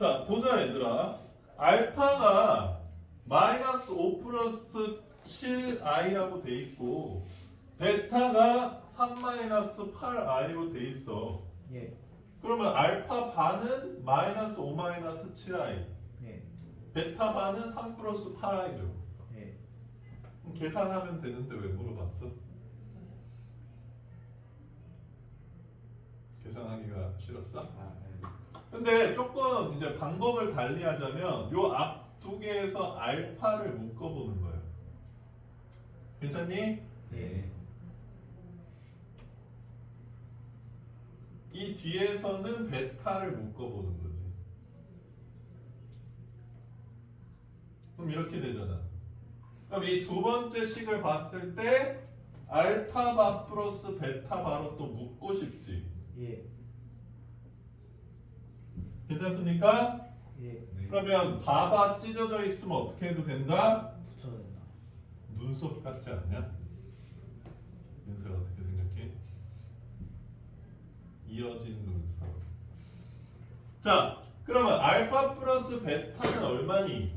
자, 보자 얘들아. 알파가 마이너스 5 플러스 7i라고 돼 있고 베타가 3 마이너스 8i로 돼 있어. 예. 그러면 알파 반은 마이너스 5 마이너스 7i, 예. 베타 반은 3 플러스 8i죠. 예. 그럼 계산하면 되는데 왜 물어봤어? 계산하기가 싫었어? 아, 네. 근데 조금 이제 방법을 달리하자면 요 앞 두 개에서 알파를 묶어보는 거예요. 괜찮니? 예. 이 뒤에서는 베타를 묶어보는 거지. 그럼 이렇게 되잖아. 그럼 이 두 번째 식을 봤을 때 알파 바 플러스 베타 바로 또 묶고 싶지. 예. 괜찮습니까? 예. 그러면 바바 찢어져 있으면 어떻게 해도 된다? 붙여야 된다. 눈썹 같지 않냐? 민서야 어떻게 생각해? 이어진 눈썹. 자, 그러면 알파 플러스 베타는 얼마니?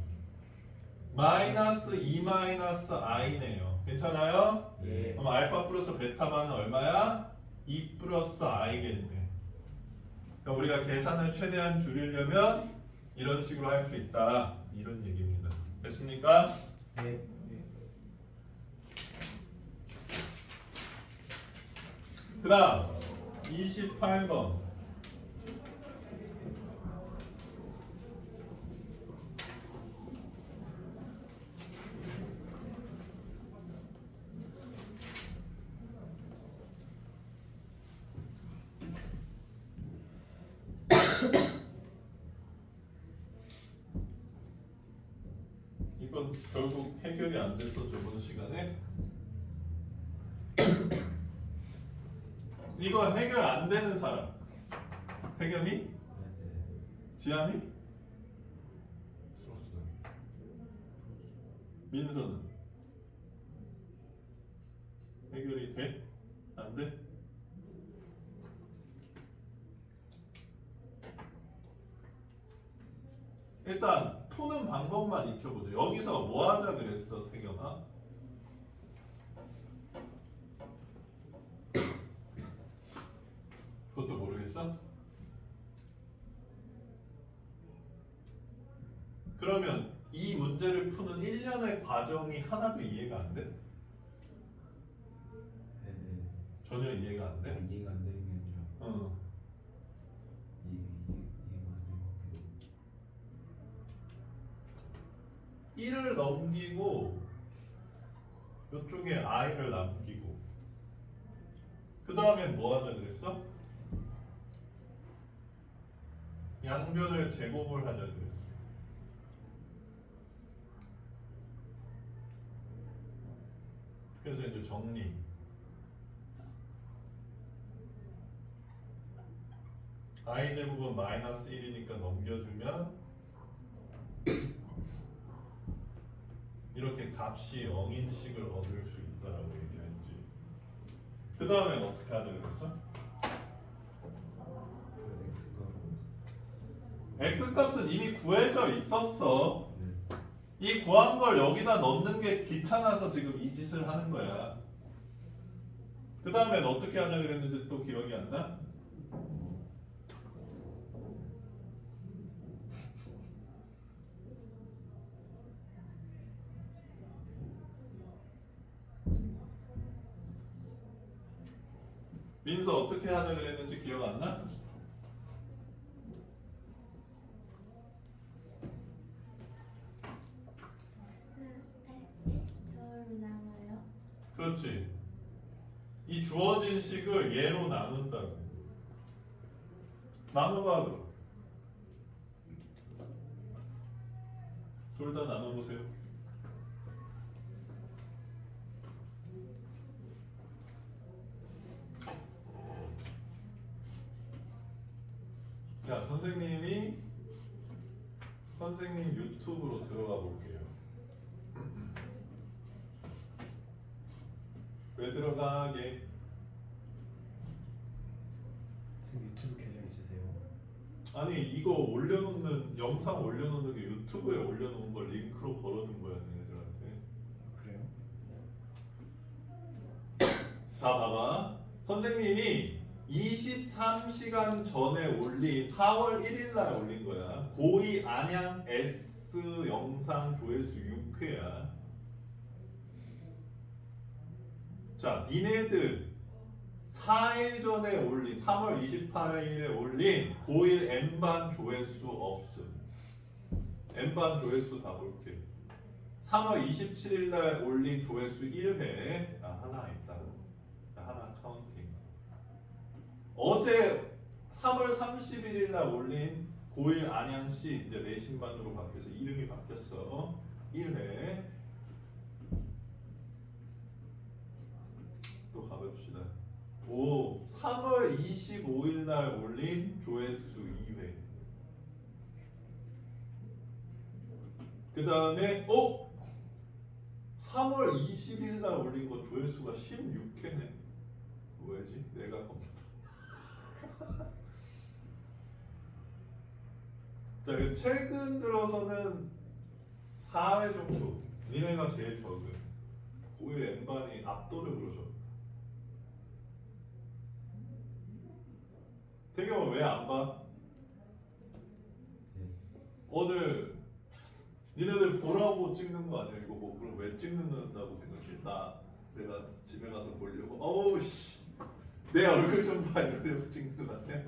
마이너스 2 마이너스 i네요. 괜찮아요? 예. 그럼 알파 플러스 베타만은 얼마야? 2 플러스 i겠네. 그러니까 우리가 계산을 최대한 줄이려면 이런 식으로 할 수 있다. 이런 얘기입니다. 됐습니까? 예. 예. 그 다음 28번. 이건 결국 해결이 안 됐어 저번 시간에. 이거 해결 안 되는 사람. 태겸이? 지한이? 민서는? 해결이 돼? 안 돼? 일단 푸는 방법만 익혀보자. 여기서 뭐 하자 그랬어, 태겸아? 그것도 모르겠어? 그러면 이 문제를 푸는 1년의 과정이 하나도 이해가 안 돼? 네. 전혀 이해가 안 돼? 이해가 안 되는 게 아니라 어. 이해가 안 되는 것 같기도. 1을 넘기고 이쪽에 i를 남기고 그 다음에 뭐 하자 그랬어? 양변을 제곱을 하자 그랬어. 그래서 이제 정리. i 제곱은 마이너스 1이니까 넘겨주면 이렇게 값이 0인식을 얻을 수 있다라고 얘기했지. 그 다음엔 어떻게 하자 그랬어? 그 x 값은 이미 구해져 있었어. 네. 이 구한 걸 여기다 넣는 게 귀찮아서 지금 이 짓을 하는 거야. 그 다음엔 어떻게 하자 그랬는지 또 기억이 안 나? 민서 어떻게 하자 그랬는지 기억 안 나? 저를 나눠요? 그렇지. 이 주어진 식을 얘로 나눈다고. 나눠봐 그럼. 둘 다 나눠보세요. 자, 선생님 유튜브로 들어가 볼게요. 왜 들어가게? 지금 유튜브 계정 있으세요? 아니 이거 올려놓는 영상 올려놓는 게 유튜브에 올려놓은 걸 링크로 걸어놓은 거야 얘네들한테. 그래요? 자 봐봐 선생님이 23시간 전에 올린 4월 1일 날 올린 거야. 고2 안양 S 영상 조회수 6회야. 자 니네들 4일 전에 올린 3월 28일에 올린 고1 N반 조회수 없음. N반 조회수 다 볼게. 3월 27일 날 올린 조회수 1회 하나 있다고. 하나 카운팅. 어제 3월 31일 날 올린 고1 안양시 이제 내신반으로 바뀌어서 이름이 바뀌었어. 1회. 또 가봅시다. 3월 25일 날 올린 조회수 2회. 그 다음에 3월 20일 날 올린 거 조회수가 16회네. 왜지? 내가 컴퓨터. 자, 그래서 최근 들어서는 4회 정도. 니네가 제일 적은. 고1 N반이 압도적으로 적다. 태경아 왜 안 봐? 네. 오늘 니네들 보라고 찍는 거 아니야? 이거 뭐 그럼 왜 찍는다고 생각해? 내가 집에 가서 보려고. 어우 씨, 내 얼굴 좀 봐 이러려고 찍는 거 같아?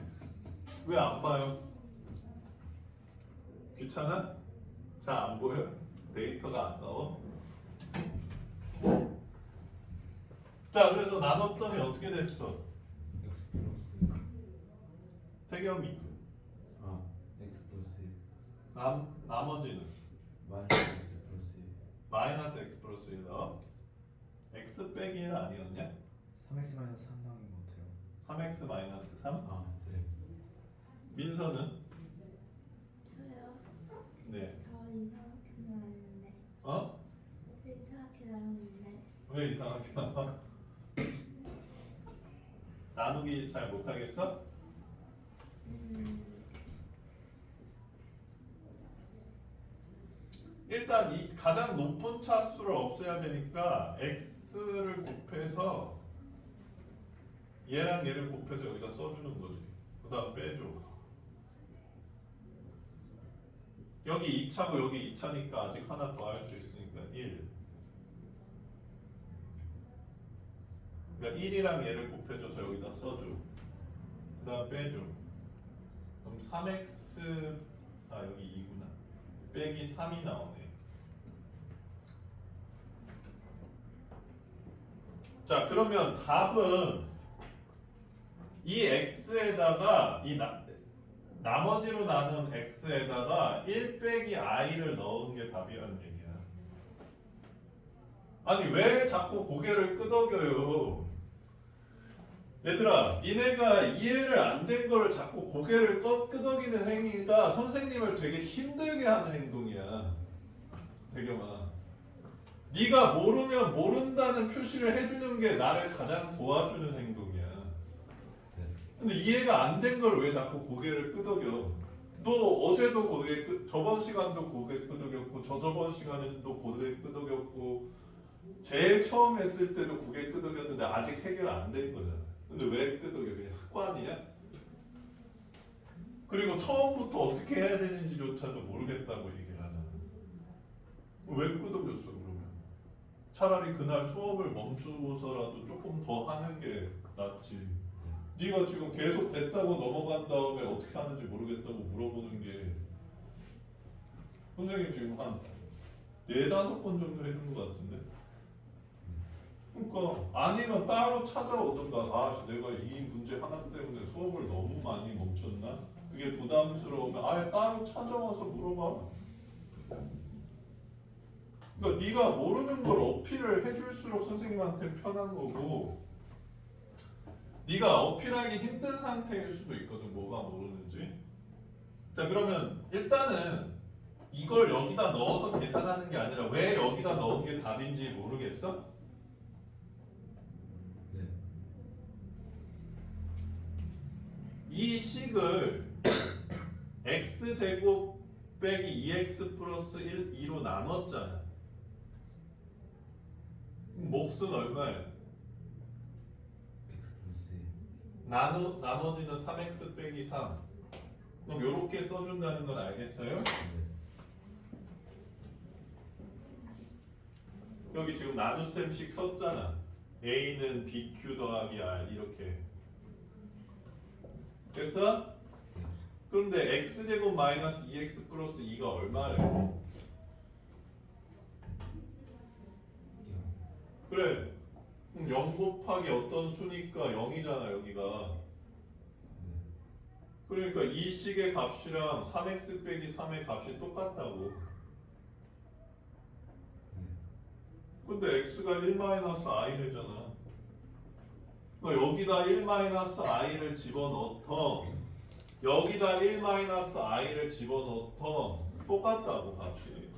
왜 안 봐요? 귀찮아? 잘 안 보여? 데이터가 안 나와? 자, 그래서 나눴더니 어떻게 됐어? X 플러스 태경이. X 플러스 나머지는 마이너스 X 플러스 마이너스 x 플러스 1 넣어. x 빼기 1 아니었냐? 3X 마이너스 3 나온 것 같아요. 3x 마이너스 3? 네. 민서는? 저요? 네. 저 이상하게 나왔는데. 어? 이상하게 나왔는데. 왜 이상하게 나와? 나누기 잘 못하겠어? 일단 이 가장 높은 차수를 없애야 되니까 x를 곱해서 얘랑 얘를 곱해서 여기다 써주는 거지. 그 다음 빼줘. 여기 2차고 여기 2차니까 아직 하나 더 할 수 있으니까 1. 그러니까 1이랑 얘를 곱해줘서 여기다 써줘. 그 다음 빼줘. 그럼 3x 여기 2구나. 빼기 3이 나오네. 자 그러면 답은 이 x에다가 나머지로 나눈 x에다가 1 빼기 i를 넣은 게 답이라는 얘기야. 아니 왜 자꾸 고개를 끄덕여요? 얘들아, 니네가 이해를 안 된 걸 자꾸 고개를 끄덕이는 행위가 선생님을 되게 힘들게 하는 행동이야. 대겸아, 네가 모르면 모른다는 표시를 해주는 게 나를 가장 도와주는 행동이야. 네. 근데 이해가 안 된 걸 왜 자꾸 고개를 끄덕여? 너 어제도 저번 시간도 고개 끄덕였고 저저번 시간에도 고개 끄덕였고 제일 처음 했을 때도 고개 끄덕였는데 아직 해결 안 된 거잖아. 근데 왜 끄덕여? 그냥 습관이야? 그리고 처음부터 어떻게 해야 되는지조차도 모르겠다고 얘기를 하잖아. 왜 끄덕였어 그러면? 차라리 그날 수업을 멈추고서라도 조금 더 하는 게 낫지. 네가 지금 계속 됐다고 넘어간 다음에 어떻게 하는지 모르겠다고 물어보는 게 선생님 지금 한 4-5번 정도 해준 것 같은데? 그러니까 아니면 따로 찾아오든가. 내가 이 문제 하나 때문에 수업을 너무 많이 멈췄나? 그게 부담스러우면 아예 따로 찾아와서 물어봐. 그러니까 네가 모르는 걸 어필을 해줄수록 선생님한테 편한 거고 네가 어필하기 힘든 상태일 수도 있거든. 뭐가 모르는지. 자 그러면 일단은 이걸 여기다 넣어서 계산하는 게 아니라 왜 여기다 넣은 게 답인지 모르겠어? 네. 이 식을 x제곱 빼기 2x 플러스 1, 2로 나눴잖아. 몫은 얼마예요? x 플러스 1. 나머지는 3x 빼기 3. 그럼 요렇게 써준다는 건 알겠어요? 네. 여기 지금 나눗셈식 썼잖아. a는 bq 더하기 r 이렇게. 됐어? 네. 그런데 x제곱 마이너스 2x 플러스 2가 얼마래? 0. 그래. 그럼 0 곱하기 어떤 수니까 0이잖아 여기가. 네. 그러니까 이 식의 값이랑 3x 빼기 3의 값이 똑같다고. 네. 근데 x가 1-i래잖아. 그러니까 여기다 1-i를 집어넣던 여기다 1-i를 집어넣던 똑같다고 값이.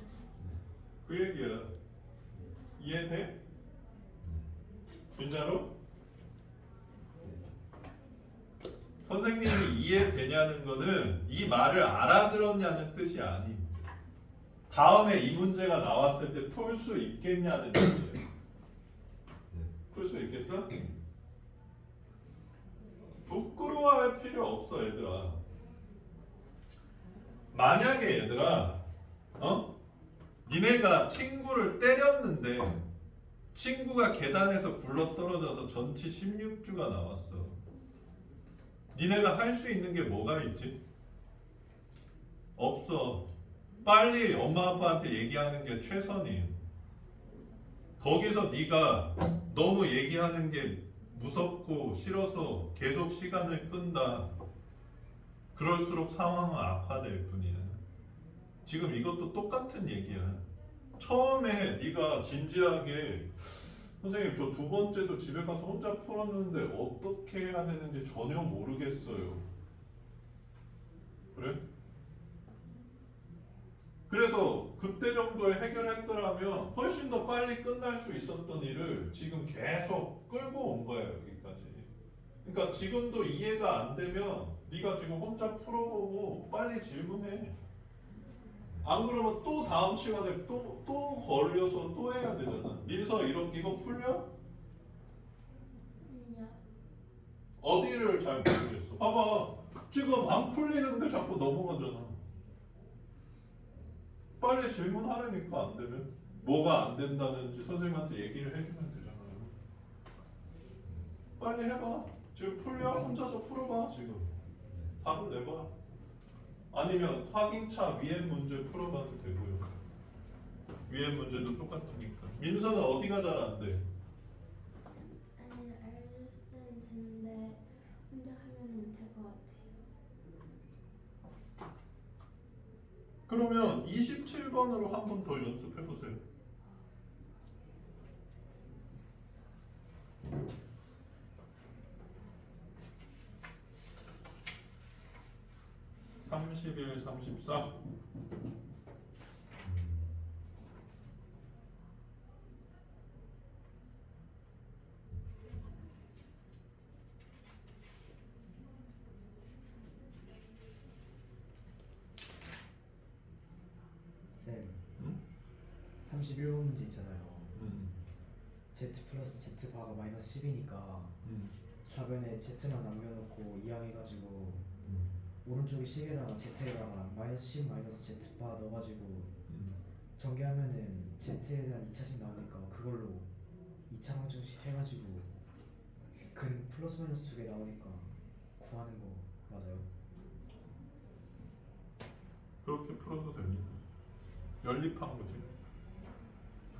그 얘기야. 이해돼? 진짜로? 선생님이 이해되냐는 거는 이 말을 알아들었냐는 뜻이 아닙니다. 다음에 이 문제가 나왔을 때 풀 수 있겠냐는 뜻이에요. 네. 풀 수 있겠어? 부끄러워할 필요 없어 얘들아. 만약에 얘들아 니네가 친구를 때렸는데 친구가 계단에서 굴러떨어져서 전치 16주가 나왔어. 니네가 할 수 있는 게 뭐가 있지? 없어. 빨리 엄마 아빠한테 얘기하는 게 최선이에요. 거기서 네가 너무 얘기하는 게 무섭고 싫어서 계속 시간을 끈다. 그럴수록 상황은 악화될 뿐이야. 지금 이것도 똑같은 얘기야. 처음에 네가 진지하게 선생님 저 두 번째도 집에 가서 혼자 풀었는데 어떻게 해야 되는지 전혀 모르겠어요. 그래? 그래서 그때 정도에 해결했더라면 훨씬 더 빨리 끝날 수 있었던 일을 지금 계속 끌고 온 거야 여기까지. 그러니까 지금도 이해가 안 되면 네가 지금 혼자 풀어보고 빨리 질문해. 안 그러면 또 다음 시간에 또 걸려서 또 해야 되잖아. 민서 이거 풀려? 아니요. 어디를 잘 모르겠어. 봐봐. 지금 안 풀리는데 자꾸 넘어가잖아. 빨리 질문하려니까 안 되면 뭐가 안 된다는지 선생님한테 얘기를 해주면 되잖아요. 빨리 해봐. 지금 풀려? 혼자서 풀어봐 지금. 답을 내봐. 아니면 확인차 위에 문제 풀어봐도 되고요. 위에 문제도 똑같으니까. 민서는 어디가 잘 안 돼? 아니 알려주면 되는데 혼자 하면 될 것 같아요. 그러면 27번으로 한 번 더 연습해 보세요. (31, 34) 쌤, 응? 31번 문제 있잖아요. 음. z 플러스 z 바가 마이너스 10이니까 음. 좌변에 z만 남겨놓고 이항해가지고 음. 오른쪽에 10에다가 z에다가 마이너스 10 마이너스 z 바 넣어가지고 음. 전개하면은 z에 대한 2차식 나오니까 그걸로 2차 방정식 해가지고 근 플러스 마이너스 2개 나오니까 구하는 거 맞아요? 그렇게 풀어도 됩니다. 연립한 거지.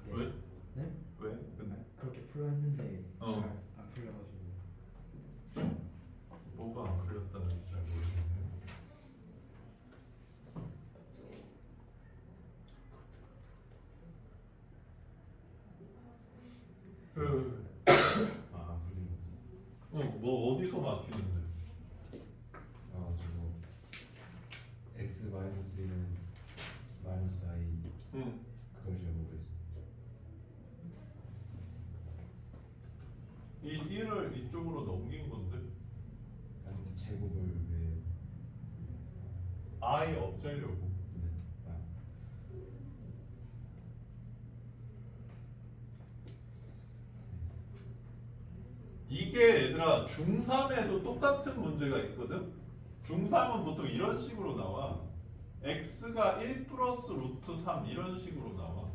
네. 왜? 네? 왜? 근데 그렇게 풀려 했는데 어. 잘 안 풀려가지고 뭐가 안 풀렸다는지 잘 모르겠네요. 안 풀린 거 같았어. 뭐 어디서 막히는데? 저거 x 마이너스 1은 마이너스 i 응. 그걸 잘 모르겠어. 이 1을 이쪽으로 넘긴 건데. 아니 근데 제곱을 왜 I 없애려고. 이게 얘들아 중3에도 똑같은 문제가 있거든. 중3은 보통 이런 식으로 나와. x가 1 플러스 루트 3 이런 식으로 나와.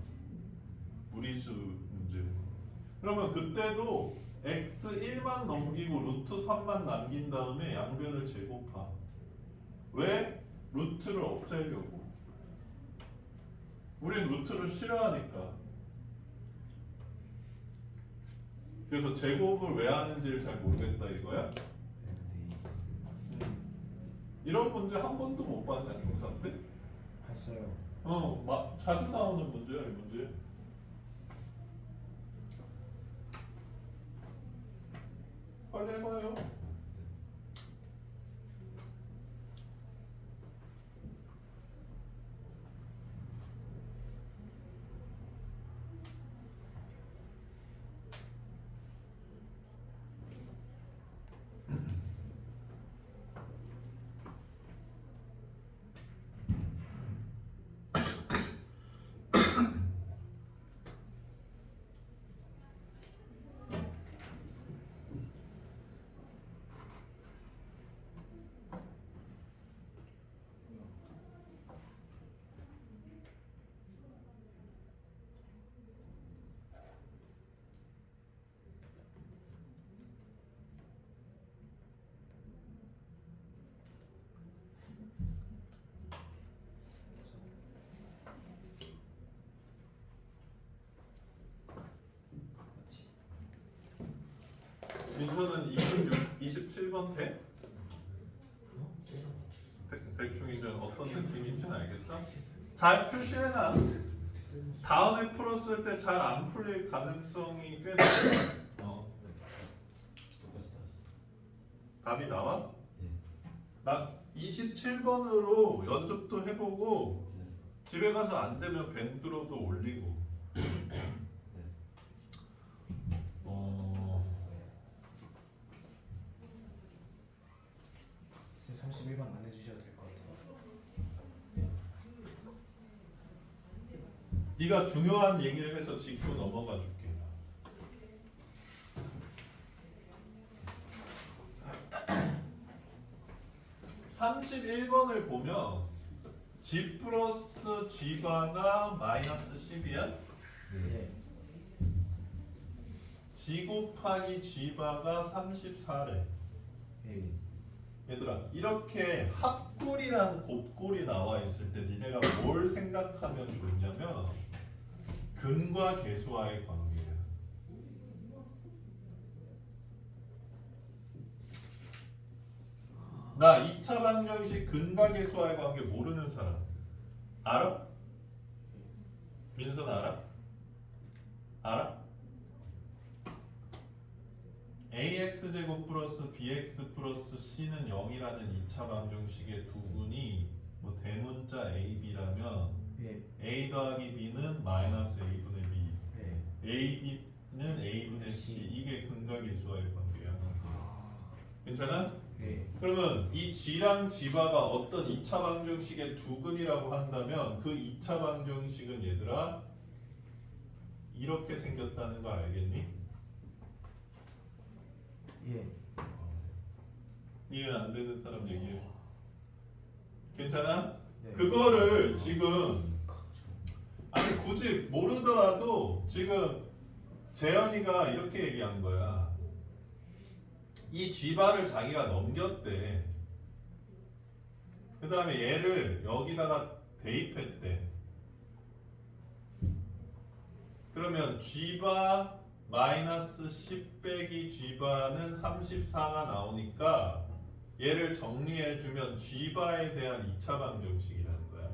무리수 문제. 그러면 그때도 x 1만 넘기고 루트 3만 남긴 다음에 양변을 제곱하. 왜? 루트를 없애려고. 우린 루트를 싫어하니까. 그래서 제곱을 왜 하는지를 잘 모르겠다 이거야? 이런 문제 한 번도 못 봤냐 중3 때? 봤어요. 막 자주 나오는 문제야 이 문제. 빨리 해봐요. 민서는 27번 돼? 대충 이제 어떤 느낌인지는 알겠어? 잘 표시해놔. 다음에 풀었을 때 잘 안 풀릴 가능성이 꽤 높아. 답이 나와? 나 27번으로 연습도 해보고 집에 가서 안 되면 벤드로도 올리고. 지금 31번 안 해주셔도 될 것 같아요. 네가 중요한 얘기를 해서 짚고 넘어가 줄게. (31번을) 보면 g 플러스 g바가 마이너스 10이야? 네. g 곱하기 g바가 34래. 네. 얘들아 이렇게 합골이랑 곱골이 나와 있을 때 니네가 뭘 생각하면 좋냐면 근과 계수와의 관계야. 나 2차 방정식 근과 계수와의 관계 모르는 사람 알아? 민선 알아? 알아? ax제곱 플러스 bx 플러스 c는 0이라는 2차 방정식의 두근이 뭐 대문자 ab라면 예. a 더하기 b는 마이너스 a분의 b, 네. ab는 a분의 c. 이게 근과 계수와의 관계야. 아. 괜찮아? 네. 그러면 이 g랑 g바가 어떤 2차 방정식의 두근이라고 한다면 그 2차 방정식은 얘들아 이렇게 생겼다는 거 알겠니? 예. 이해 안 되는 사람 얘기해. 괜찮아? 네. 그거를 지금 아니 굳이 모르더라도 지금 재현이가 이렇게 얘기한 거야. 이 g바를 자기가 넘겼대. 그 다음에 얘를 여기다가 대입했대. 그러면 g바 마이너스 10 빼기 g바는 34가 나오니까 얘를 정리해주면 g바에 대한 2차 방정식이라는 거야.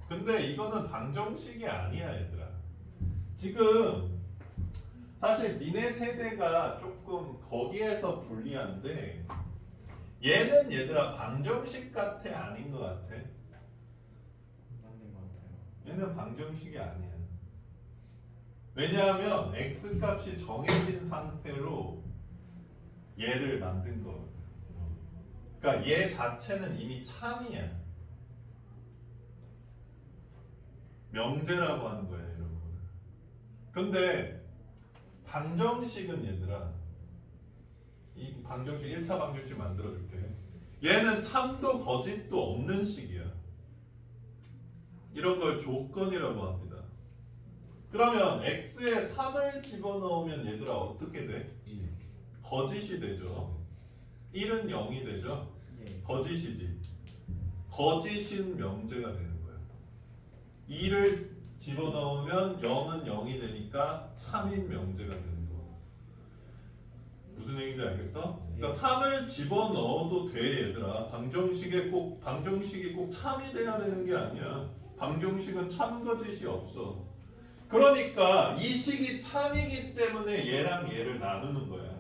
근데 이거는 방정식이 아니야 얘들아. 지금 사실 니네 세대가 조금 거기에서 불리한데 얘는 얘들아 방정식 같아 아닌 것 같아? 맞는 것 같아요. 얘는 방정식이 아니야. 왜냐하면 x 값이 정해진 상태로 얘를 만든 거거든. 그러니까 얘 자체는 이미 참이야. 명제라고 하는 거야 이런 거는. 근데 방정식은 얘들아, 이 방정식 1차 방정식 만들어줄게. 얘는 참도 거짓도 없는 식이야. 이런 걸 조건이라고 합니다. 그러면 x에 3을 집어넣으면 얘들아 어떻게 돼? 1. 거짓이 되죠. 1은 0이 되죠. 예. 거짓이지. 거짓인 명제가 되는 거야. 2를 집어넣으면 0은 0이 되니까 참인 명제가 되는 거. 무슨 얘기인지 알겠어? 그러니까 3을 집어넣어도 돼 얘들아. 방정식이 꼭 참이 돼야 되는 게 아니야. 방정식은 참 거짓이 없어. 그러니까 이 식이 참이기 때문에 얘랑 얘를 나누는 거야.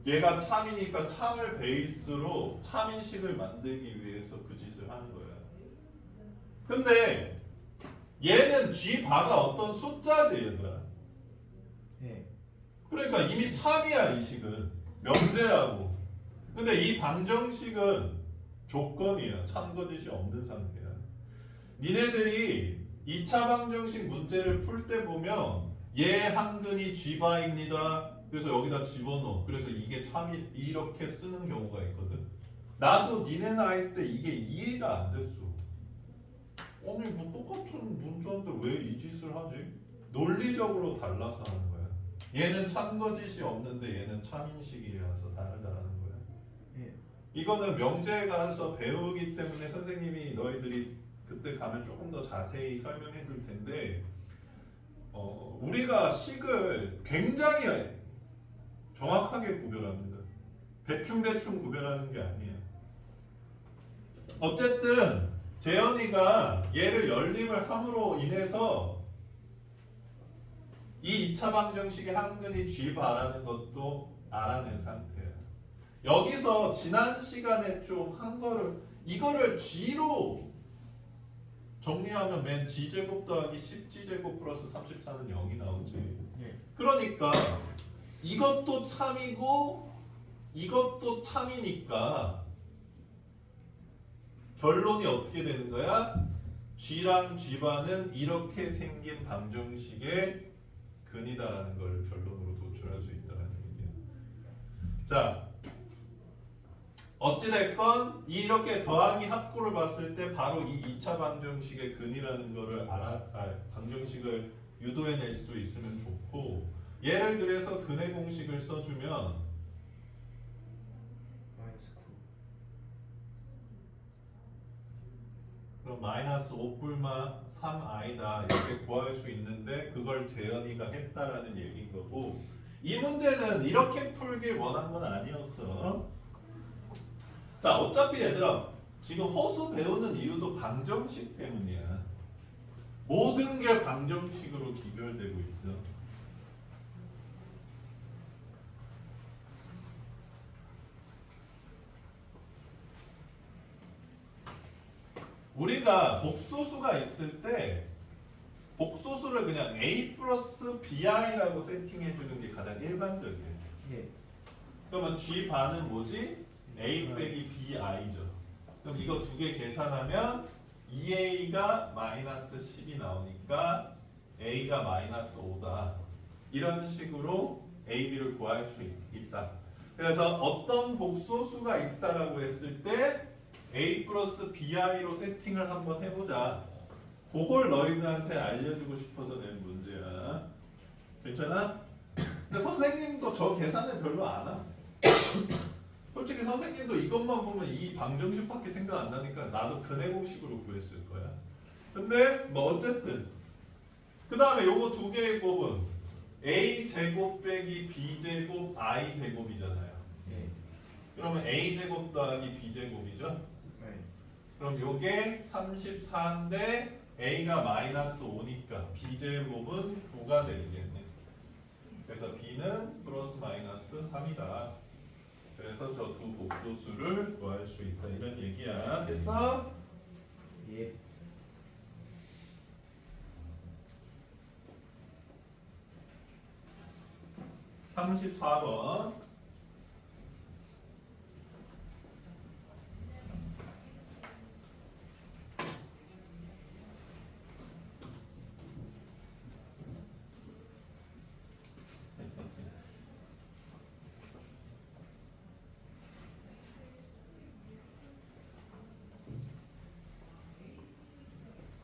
얘가 참이니까 참을 베이스로 참인식을 만들기 위해서 그 짓을 하는 거야. 근데 얘는 G바가 어떤 숫자지 얘들아. 예. 그러니까 이미 참이야 이 식은. 명제라고. 근데 이 방정식은 조건이야. 참거짓이 없는 상태야. 니네들이 2차 방정식 문제를 풀 때 보면 얘 한근이 G바입니다. 그래서 여기다 집어넣어. 그래서 이게 참이 이렇게 쓰는 경우가 있거든. 나도 니네 나이 때 이게 이해가 안 됐어. 아니 뭐 똑같은 문자인데 왜 이 짓을 하지? 논리적으로 달라서 하는 거야. 얘는 참거짓이 없는데 얘는 참인식이라서 다르다라는 거야. 예. 이거는 명제에 가서 배우기 때문에 선생님이 너희들이 그때 가면 조금 더 자세히 설명해 줄 텐데 우리가 식을 굉장히 정확하게 구별합니다. 대충 구별하는 게 아니에요. 어쨌든 재현이가 얘를 연립을 함으로 인해서 이 2차 방정식의 한근이 G바라는 것도 알아낸 상태예요. 여기서 지난 시간에 좀 한 거를 이거를 G로 정리하면 맨 G제곱 더하기 10G제곱 플러스 34는 0이 나오지. 예. 그러니까 이것도 참이고 이것도 참이니까 결론이 어떻게 되는 거야? G랑 G바는 이렇게 생긴 방정식의 근이다라는 걸 결론으로 도출할 수 있다는 얘기야. 자, 어찌됐건 이렇게 더하기 합고를 봤을 때 바로 이 2차 방정식의 근이라는 거를 방정식을 유도해낼 수 있으면 좋고, 얘를 그래서 근의 공식을 써주면 마이너스 9. 그럼 마이너스 5뿔마 3i다 이렇게 구할 수 있는데 그걸 재현이가 했다라는 얘기인 거고, 이 문제는 이렇게 풀길 원한 건 아니었어. 자, 어차피 얘들아 지금 허수 배우는 이유도 방정식 때문이야. 모든 게 방정식으로 기별되고 있어. 우리가 복소수가 있을 때 복소수를 그냥 a 플러스 bi라고 세팅해 주는 게 가장 일반적이에요. 예. 그러면 g 반은 뭐지? a 빼기 bi죠. 그럼 이거 두 개 계산하면 2a가 마이너스 10이 나오니까 a가 마이너스 5다. 이런 식으로 a, b를 구할 수 있다. 그래서 어떤 복소수가 있다라고 했을 때 a 플러스 bi로 세팅을 한번 해보자. 그걸 너희들한테 알려주고 싶어서 낸 문제야. 괜찮아? 근데 선생님도 저 계산을 별로 안 함. 솔직히 선생님도 이것만 보면 이 방정식밖에 생각 안 나니까 나도 근의 공식으로 구했을 거야. 근데 뭐 어쨌든 그 다음에 요거 두 개의 곱은 a 제곱 빼기 b 제곱 i 제곱이잖아요. 예. 그러면 a 제곱 더하기 b 제곱이죠. 예. 그럼 요게 34인데 a가 마이너스 5니까 b 제곱은 9가 되겠네. 그래서 b는 플러스 마이너스 3이다. 그래서 저 두 복소수를 구할 수 있다 이런 얘기야. 됐어? 예. 34번.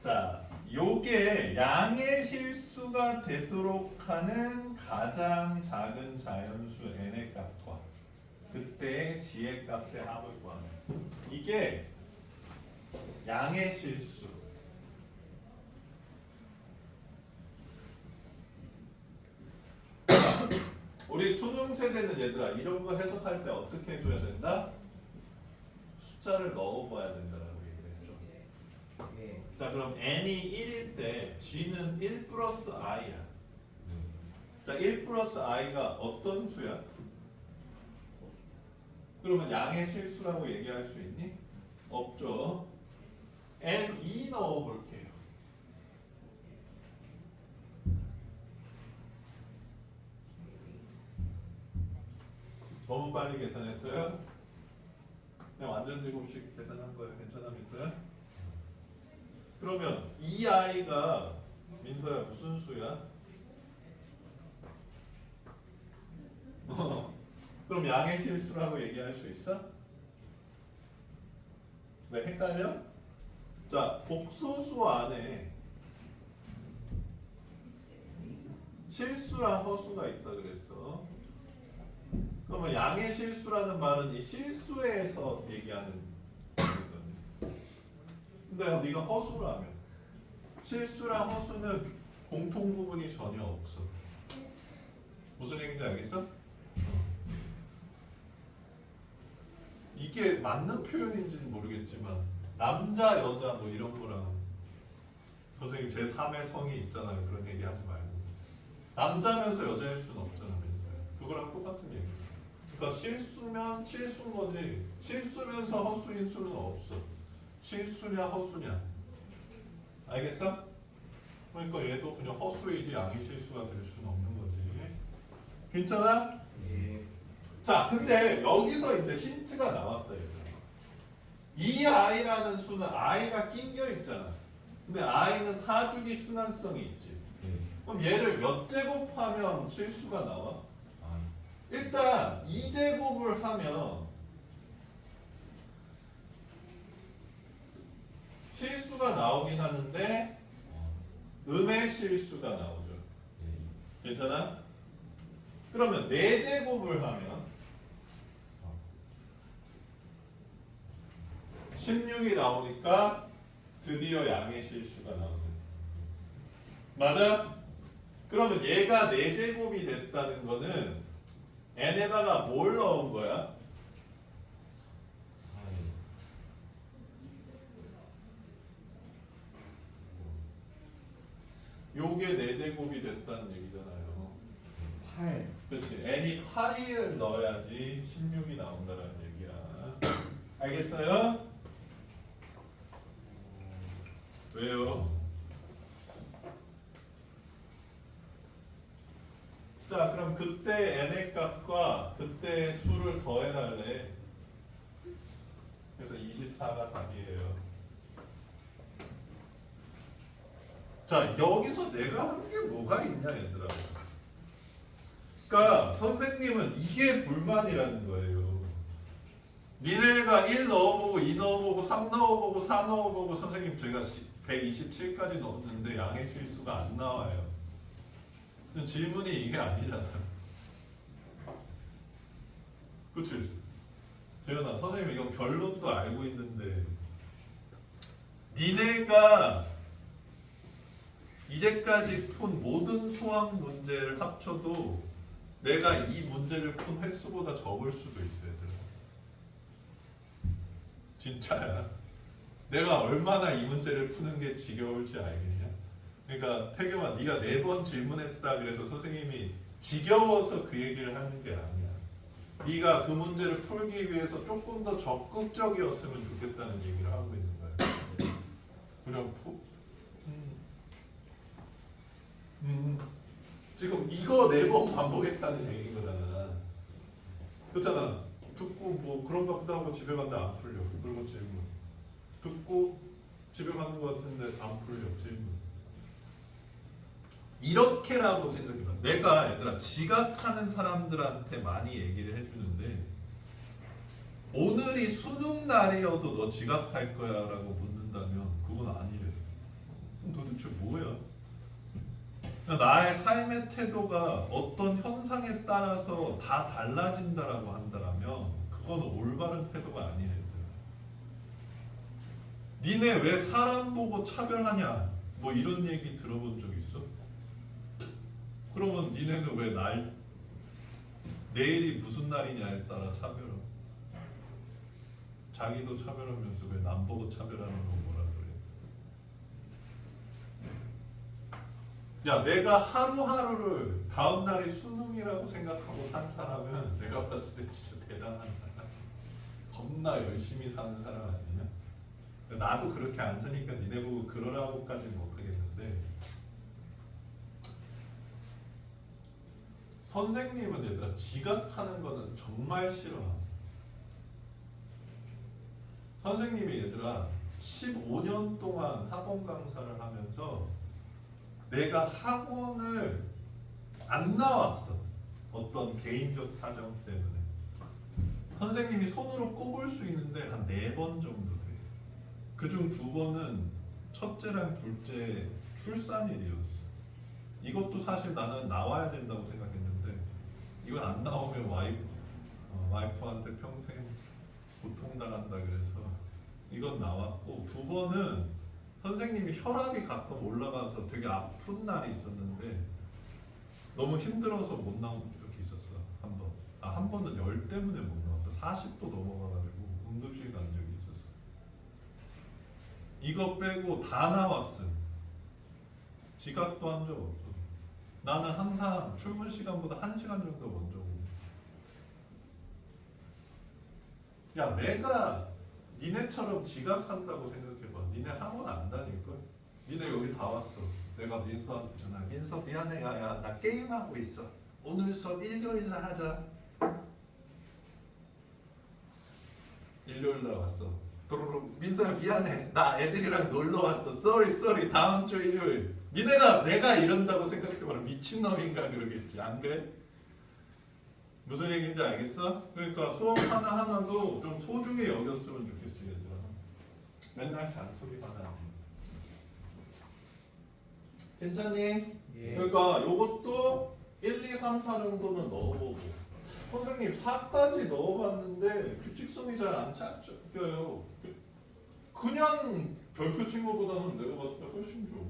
자, 요게 양의 실수가 되도록 하는 가장 작은 자연수 n의 값과 그때의 지의 값의 합을 구하는 이게 양의 실수. 우리 수능 세대는 얘들아 이런 거 해석할 때 어떻게 해줘야 된다? 숫자를 넣어봐야 된다라고 얘기를 했죠. 예. 자 그럼 n이 1일 때 g는 1 플러스 i야. 자 1 플러스 i가 어떤 수야? 그러면 양의 실수라고 얘기할 수 있니? 없죠. n2 넣어볼게요. 너무 빨리 계산했어요? 그냥 완전 제곱식 계산한 거예요. 괜찮아 민서야? 그러면 이 아이가 민서야 무슨 수야? 그럼 양의 실수라고 얘기할 수 있어? 왜 헷갈려? 자 복소수 안에 실수랑 허수가 있다 그랬어. 그러면 양의 실수라는 말은 이 실수에서 얘기하는 거거든. 근데 네가 허수라면 실수랑 허수는 공통 부분이 전혀 없어. 무슨 얘기인지 알겠어? 이게 맞는 표현인지는 모르겠지만 남자 여자 뭐 이런 거랑 선생님 제 3의 성이 있잖아요. 그런 얘기 하지 말고 남자면서 여자일 수는 없잖아. 그거랑 똑같은 얘기야. 그러니까 실수면 실수인 거지 실수면서 허수인 수는 없어. 실수냐 허수냐 알겠어? 그러니까 얘도 그냥 허수이지 양의 실수가 될 수는 없는 거지. 괜찮아? 예. 자 근데 여기서 이제 힌트가 나왔다 얘들아. 이 i라는 수는 i가 낑겨 있잖아. 근데 i는 사주기 순환성이 있지. 그럼 얘를 몇 제곱하면 실수가 나와? 일단 2제곱을 하면 실수가 나오긴 하는데 음의 실수가 나오죠. 괜찮아? 그러면 4제곱을 하면 16이 나오니까 드디어 양의 실수가 나오죠. 맞아? 그러면 얘가 4제곱이 됐다는 거는 n에다가 뭘 넣은 거야? 요게 4제곱이 됐다는 얘기잖아요. 8. 그렇지. n이 8을 넣어야지 16이 나온다는 얘기야. 알겠어요? 왜요? 자 그럼 그때 n의 값과 그때의 수를 더해달래. 그래서 24가 답이에요. 자 여기서 내가 한 게 뭐가 있냐 얘들아. 그러니까 선생님은 이게 불만이라는 거예요. 니네가 1 넣어보고 2 넣어보고 3 넣어보고 4 넣어보고 선생님 제가 127까지 넣었는데 양의 실수가 안 나와요. 질문이 이게 아니잖아. 그치? 재현아 선생님 이건 결론도 알고 있는데 니네가 이제까지 푼 모든 수학 문제를 합쳐도 내가 이 문제를 푼 횟수보다 적을 수도 있어 얘들아. 진짜야. 내가 얼마나 이 문제를 푸는 게 지겨울지 알겠냐? 그러니까 태경아 네가 4번 질문했다 그래서 선생님이 지겨워서 그 얘기를 하는 게 아니야. 네가 그 문제를 풀기 위해서 조금 더 적극적이었으면 좋겠다는 얘기를 하고 있는 거야. 그럼 지금 이거 4번 반복했다는 얘기인 거잖아. 그렇잖아. 듣고 뭐 그런가 보다 하고 집에 갔는데 안 풀려. 그리고 질문. 듣고 집에 가는 것 같은데 안 풀려. 질문. 이렇게라고 생각해봐. 내가 얘들아 지각하는 사람들한테 많이 얘기를 해주는데 오늘이 수능 날이어도 너 지각할 거야 라고 묻는다면 그건 아니래. 그럼 도대체 뭐야? 나의 삶의 태도가 어떤 현상에 따라서 다 달라진다라고 한다면 그건 올바른 태도가 아니야. 니네 왜 사람 보고 차별하냐? 뭐 이런 얘기 들어본 적 있어? 그러면 니네는 왜 내일이 무슨 날이냐에 따라 차별하고 자기도 차별하면서 왜 남 보고 차별하는 거 뭐라 그래? 야, 내가 하루하루를 다음 날이 수능이라고 생각하고 산 사람은 내가 봤을 때 진짜 대단한 사람. 겁나 열심히 사는 사람 아니냐? 나도 그렇게 안 사니까 니네 보고 그러라고까지는 못하겠는데 선생님은 얘들아 지각하는 거는 정말 싫어. 선생님이 얘들아 15년 동안 학원 강사를 하면서 내가 학원을 안 나왔어. 어떤 개인적 사정 때문에. 선생님이 손으로 꼽을 수 있는데 한 4번 정도 돼. 그중 2번은 첫째랑 둘째 출산일이었어. 이것도 사실 나는 나와야 된다고 생각했는데 이건 안 나오면 와이프한테 평생 고통당한다 그래서 이건 나왔고 2번은 선생님이 혈압이 가끔 올라가서 되게 아픈 날이 있었는데 너무 힘들어서 못 나온 적이 있었어. 한 번은 열 때문에 못 나왔다. 40도 넘어가가지고 응급실 간 적이 있었어. 이거 빼고 다 나왔음. 지각도 한 적 없어. 나는 항상 출근 시간보다 1시간 정도 먼저 오고. 야, 내가 니네처럼 지각한다고 생각해봐. 니네 학원 안 다닐걸? 니네 여기 다 왔어. 내가 민서한테 전화. 민서 미안해. 야, 나 게임하고 있어. 오늘 수업 일요일날 하자. 일요일날 왔어. 도로로 민서야 미안해. 나 애들이랑 놀러 왔어. 쏘리 다음 주 일요일. 니네가 내가 이런다고 생각해봐라. 미친놈인가 그러겠지. 안 그래? 무슨 얘기인지 알겠어? 그러니까 수업 하나하나도 좀 소중히 여겼으면 좋겠어. 얘들아. 맨날 잔소리만 하네. 괜찮니? 예. 그러니까 요것도 1, 2, 3, 4 정도는 넣어보고 선생님 4까지 넣어봤는데 규칙성이 잘 안 찾겨요. 그냥 별표 친 것보다는 내가 봤을 때 훨씬 좋아.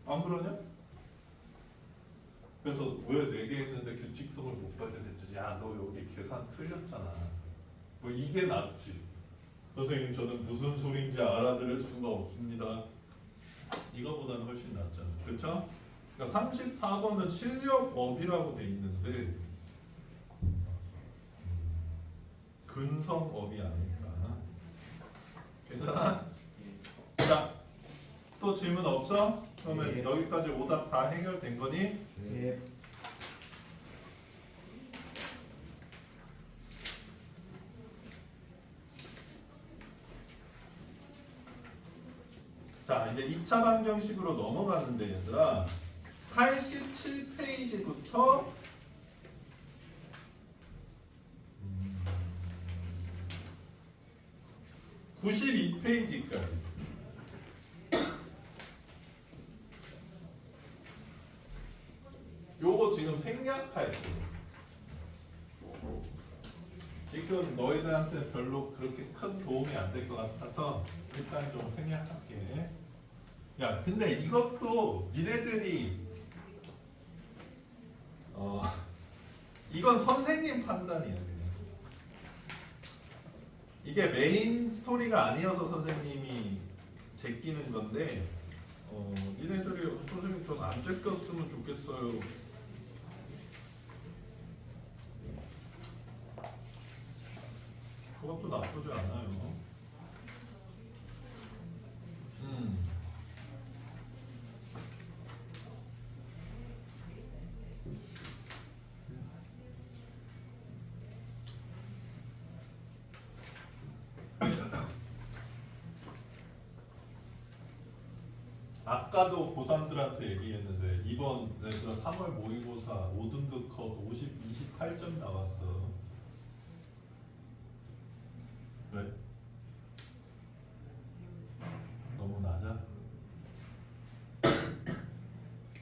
안 그러냐? 그래서 왜 4개 했는데 규칙성을 못 발견했지? 야, 너 여기 계산 틀렸잖아. 뭐 이게 낫지. 선생님 저는 무슨 소리인지 알아들을 수가 없습니다. 이거보다는 훨씬 낫잖아. 그쵸? 그러니까 34번은 실력업이라고 돼 있는데 근성업이 아닐까. 괜찮아? 자, 또 질문 없어? 그러면 예. 여기까지 오답 다 해결된 거니? 예. 자, 이제 2차 방정식으로 넘어가는데 얘들아 87페이지부터 92페이지까지 요거 지금 생략할 거. 지금 너희들한테 별로 그렇게 큰 도움이 안 될 것 같아서 일단 좀 생략할게. 야, 근데 이것도 니네들이 이건 선생님 판단이야. 그냥. 이게 메인 스토리가 아니어서 선생님이 제끼는 건데 니네들이 선생님 전 안 제꼈으면 좋겠어요. 그것도 나쁘지 않아요. 아까도 고3들한테 얘기했는데 이번 얘들아 3월 모의고사 5등급 컷 28점 나왔어. 왜? 너무 낮아?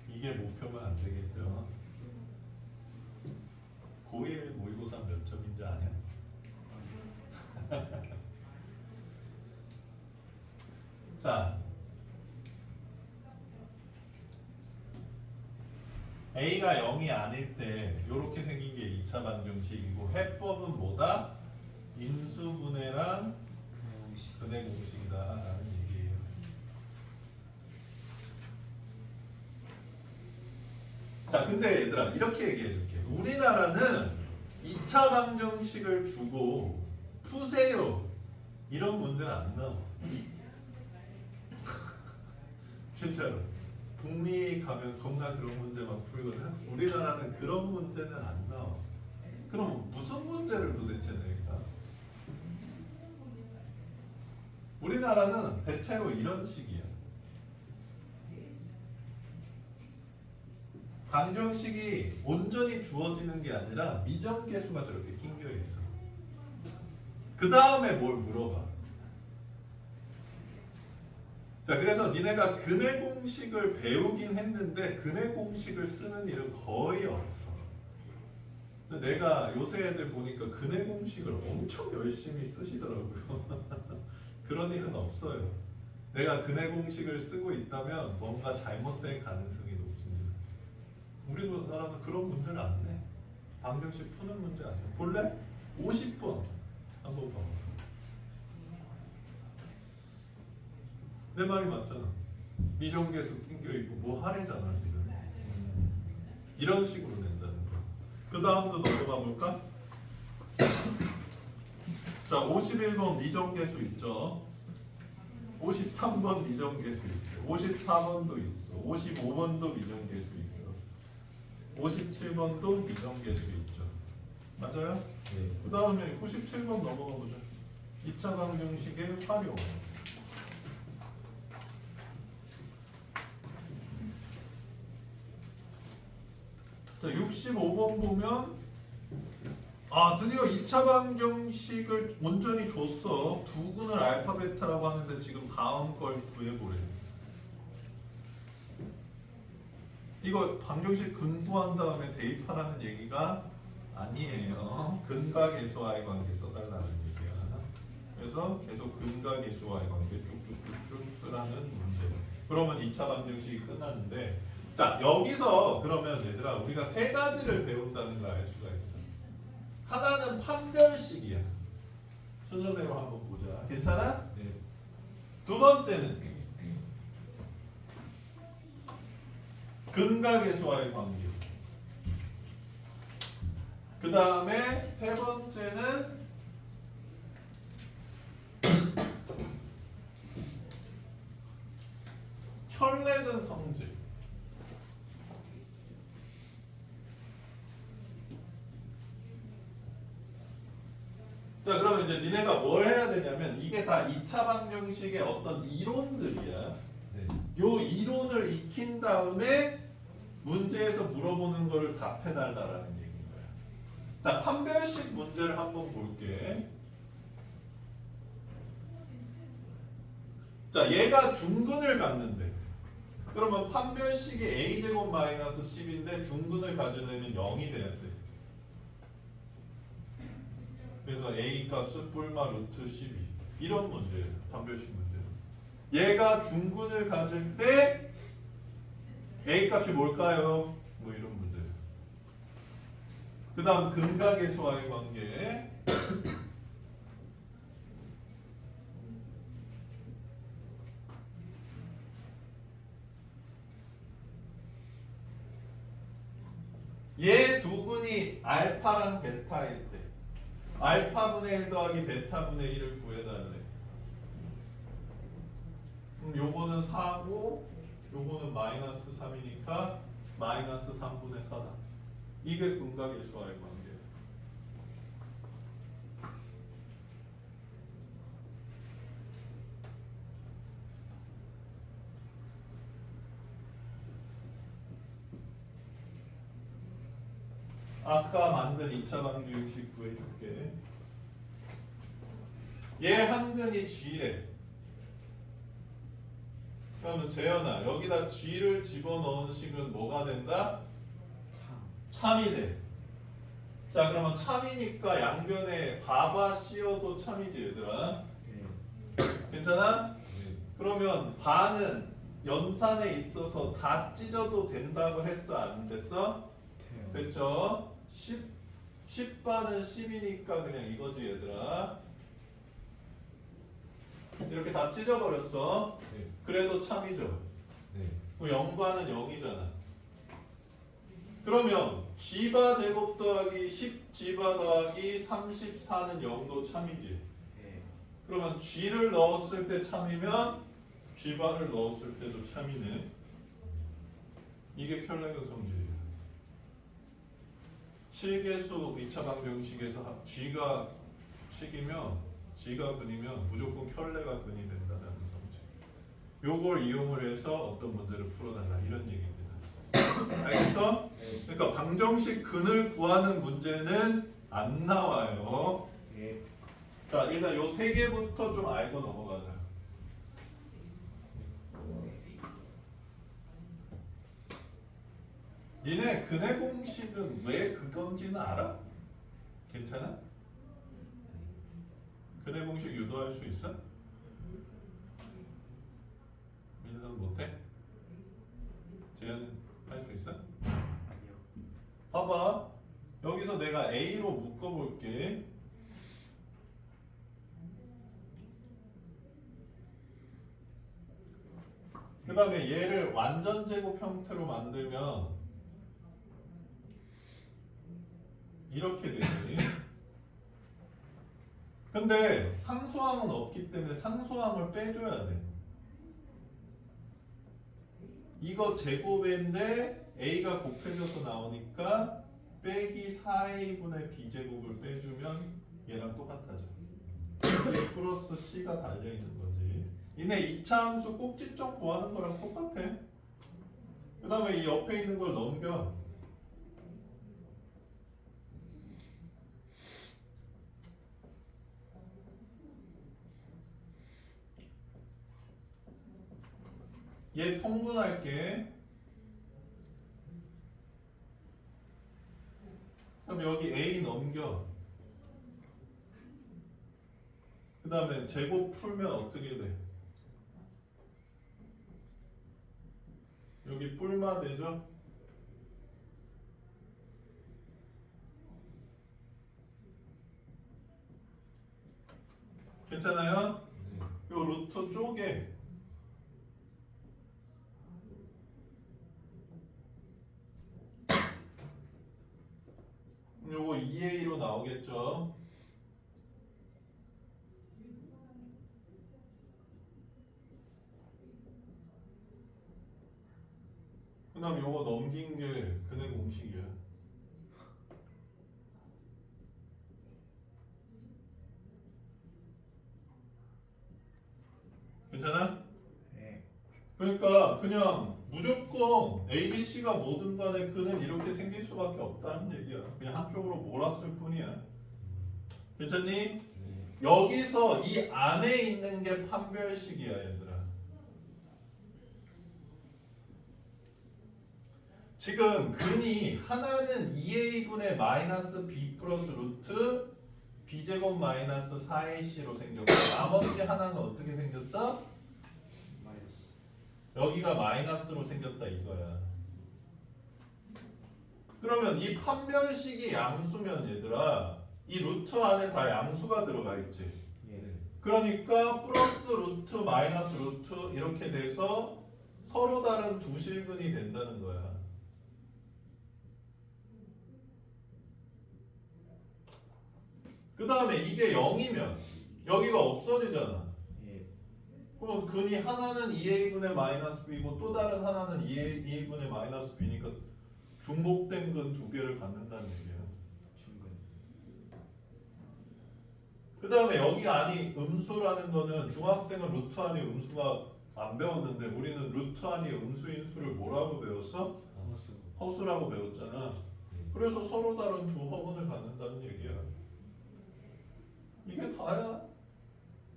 이게 목표면 안 되겠죠. 고1 모의고사 몇 점인지 아냐? 자, A가 0이 아닐 때 이렇게 생긴 게 2차 방정식이고 해법은 뭐다? 인수분해랑 근해 공식이다라는 얘기예요. 자, 근데 얘들아 이렇게 얘기해 줄게. 우리나라는 2차 방정식을 주고 푸세요 이런 문제는 안 나와. 진짜로. 북미 가면 겁나 그런 문제만 풀거든. 우리나라는 그런 문제는 안 나와. 그럼 무슨 문제를 도대체 낼까? 우리나라는 대체로 이런 식이야. 방정식이 온전히 주어지는 게 아니라 미정계수가 저렇게 낑겨 있어. 그 다음에 뭘 물어봐. 자, 그래서 니네가 근해 공식을 배우긴 했는데 근해 공식을 쓰는 일은 거의 없어. 근데 내가 요새 애들 보니까 근해 공식을 엄청 열심히 쓰시더라고요. 그런 일은 없어요. 내가 근해 공식을 쓰고 있다면 뭔가 잘못된 가능성이 높습니다. 우리나라는 그런 문제를 안 내. 방정식 푸는 문제 아니야. 볼래? 50번 한번 봐봐. 내 말이 맞잖아. 미정계수 낑겨있고 뭐 하래잖아 지금. 이런 식으로 낸다는 거야. 그 다음도 넘어가 볼까? 자, 51번 미정계수 있죠. 53번 미정계수 있어. 54번도 있어. 55번도 미정계수 있어. 57번도 미정계수 있죠. 맞아요? 네. 그 다음에 97번 넘어가 보자. 2차 방정식의 활용. 자, 65번 보면 드디어 2차 방정식을 온전히 줬어. 두근을 알파 베타라고 하는데 지금 다음 걸 구해보래. 이거 방정식 근구한 다음에 대입하라는 얘기가 아니에요. 근과 계수와의 관계 써달라는 얘기야. 그래서 계속 근과 계수와의 관계 쭉쭉쭉쭉 쓰라는 문제. 그러면 2차 방정식이 끝났는데, 자, 여기서 그러면 얘들아 우리가 세 가지를 배운다는 걸 알 수가 있어. 하나는 판별식이야. 순서대로 한번 보자. 괜찮아? 네. 두 번째는 근과 계수와의 관계. 그 다음에 세 번째는 혈례근 성질. 자, 그러면 이제 니네가 뭘 해야 되냐면 이게 다 2차 방정식의 어떤 이론들이야. 네. 요 이론을 익힌 다음에 문제에서 물어보는 거를 답해달라는 얘기인 거야. 자, 판별식 문제를 한번 볼게. 자, 얘가 중근을 갖는데 그러면 판별식이 a제곱 마이너스 10인데 중근을 가지려면 0이 돼야 돼. 그래서 a 값은 뿔마 루트 12 이런 문제예요. 판별식 문제. 얘가 중근을 가질 때 a 값이 뭘까요? 뭐 이런 문제. 그 다음 근과 계수와의 관계. 얘 두 근이 알파랑 베타일 때 알파분의 1 더하기 베타분의 1을 구해달래. 그럼 요거는 4고 요거는 마이너스 3이니까 마이너스 3분의 4다. 이게 근과 계수와의 관계예요. 아까 만든 2차 방정식 구해줄게. 얘 한근이 G래. 그러면 재현아 여기다 G를 집어넣은 식은 뭐가 된다? 참. 참이 돼. 자 그러면 참이니까 양변에 바바 씌워도 참이지 얘들아. 예. 괜찮아? 그러면 바는 연산에 있어서 다 찢어도 된다고 했어 안 됐어? 돼요. 됐죠? 10바는 10이니까 그냥 이거지 얘들아. 이렇게 다 찢어버렸어. 네. 그래도 참이죠. 네. 0바는 0이잖아. 그러면 G바 제곱 더하기 10G바 더하기 34는 0도 참이지. 예. 그러면 G를 넣었을 때 참이면 G바를 넣었을 때도 참이네. 이게 켈레그 성질이야. 실계수 2차 방정식에서 G가 식이면 G가 근이면 무조건 켈레가 근이 된다는 성질. 요걸 이용을 해서 어떤 문제를 풀어달라 이런 얘기입니다. 알겠어? 그러니까 방정식 근을 구하는 문제는 안 나와요. 예. 자 일단 요 세 개부터 좀 알고 넘어가자. 니네 근의 공식은 왜 그건지는 알아? 괜찮아? 근의 공식 유도할 수 있어? 민서는 못해? 재현은 할 수 있어? 아니요. 봐봐 여기서 내가 A로 묶어볼게. 그 다음에 얘를 완전 제곱 형태로 만들면 이렇게 되지. 근데 상수항은 없기 때문에 상수항을 빼줘야 돼. 이거 제곱인데 A가 곱해져서 나오니까 빼기 4A분의 B제곱을 빼주면 얘랑 똑같아져. 이게 플러스 C가 달려있는 거지. 이네 2차 함수 꼭지점 구하는 거랑 똑같아. 그 다음에 이 옆에 있는 걸 넘겨. 얘 통분할게. 그럼 여기 A 넘겨. 그 다음에 제곱 풀면 어떻게 돼? 여기 뿔마 되죠? 괜찮아요? 네. 요 루트 쪼개. 요거 2A로 나오겠죠? 그 다음 요거 넘긴 게 근의 공식이야. 괜찮아? 예. 그러니까 그냥 무조건 ABC가 뭐든 간에 근은 이렇게 생길 수밖에 없다는 얘기야. 그냥 한쪽으로 몰았을 뿐이야. 괜찮니? 네. 여기서 이 안에 있는 게 판별식이야 얘들아. 지금 근이 하나는 2A분의 마이너스 B 플러스 루트 B제곱 마이너스 4AC로 생겼고 나머지 하나는 어떻게 생겼어? 마이너스. 여기가 마이너스로 생겼다 이거야. 그러면 이 판별식이 양수면 얘들아 이 루트 안에 다 양수가 들어가 있지. 예. 그러니까 플러스 루트 마이너스 루트 이렇게 돼서 서로 다른 두 실근이 된다는 거야. 그 다음에 이게 0이면 여기가 없어지잖아. 예. 그럼 근이 하나는 2A분의 마이너스 B고 또 다른 하나는 2A분의 마이너스 B니까 중복된 근 두 개를 갖는다는 얘기야. 중근. 그 다음에 여기 안이 음수라는 거는 중학생은 루트 안이 음수가 안 배웠는데 우리는 루트 안이 음수인 수를 뭐라고 배웠어? 허수. 허수라고 배웠잖아. 그래서 서로 다른 두 허분을 갖는다는 얘기야. 이게 다야.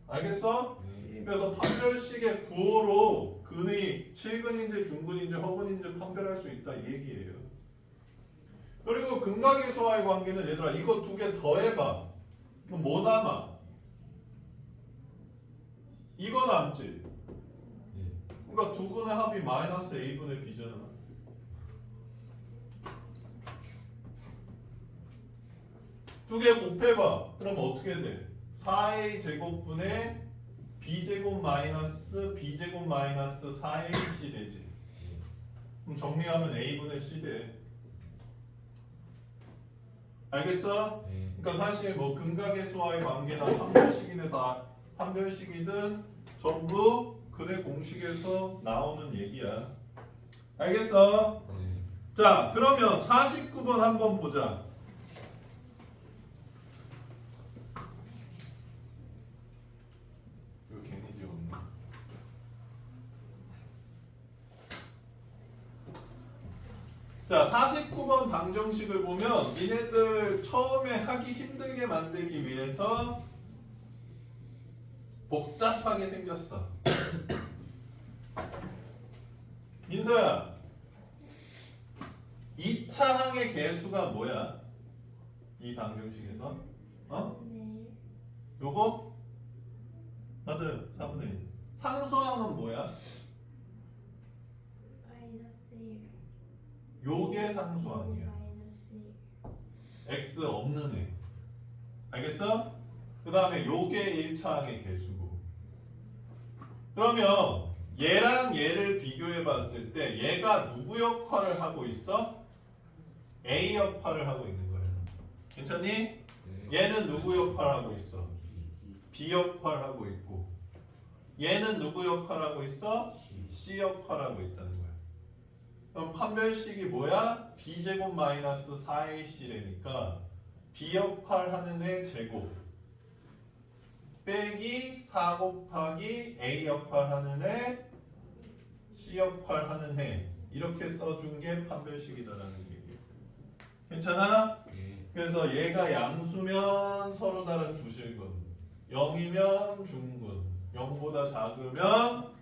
알겠어? 예. 그래서 판별식의 구호로 근이 7근인지 중근인지 허근인지 판별할 수 있다 이 얘기예요. 그리고 근각의수와의 관계는 얘들아 이거 두 개 더해봐. 그럼 뭐 남아? 이거 남지. 그러니까 두 근의 합이 마이너스 a분의 b잖아. 두 개 곱해봐. 그럼 어떻게 돼? 4a 제곱분의 b제곱 마이너스 b제곱 마이너스 4ac 되지. 그럼 정리하면 a분의 c 돼. 알겠어? 그러니까 사실 뭐 근각의 수와의 관계나 판별식이든 다 판별식이든 전부 근의 공식에서 나오는 얘기야. 알겠어? 자, 그러면 49번 한번 보자. 이거 괜히 지웠네. 자, 49번 방정식을 보면 니네들 처음에 하기 힘들게 만들기 위해서 복잡하게 생겼어. 민서야, 2차 항의 개수가 뭐야? 이 방정식에서? 어? 네. 요거? 맞아요. 4분의 1. 상수항은 뭐야? 마이너스 1. 요게 상수항이야. 마이너스 1. x 없는 애. 알겠어? 그 다음에 요게 1차항의 개수고. 그러면 얘랑 얘를 비교해 봤을 때 얘가 누구 역할을 하고 있어? A 역할을 하고 있는 거예요. 괜찮니? 얘는 누구 역할을 하고 있어? B 역할을 하고 있고 얘는 누구 역할을 하고 있어? C 역할을 하고 있다는 거야. 그럼 판별식이 뭐야? B제곱 마이너스 4AC라니까 B 역할 하는 애 제곱 빼기 4 곱하기 A 역할 하는 애 C 역할 하는 애 이렇게 써준 게 판별식이다라는 얘기예요. 괜찮아? 그래서 얘가 양수면 서로 다른 두 실근 0이면 중근 0보다 작으면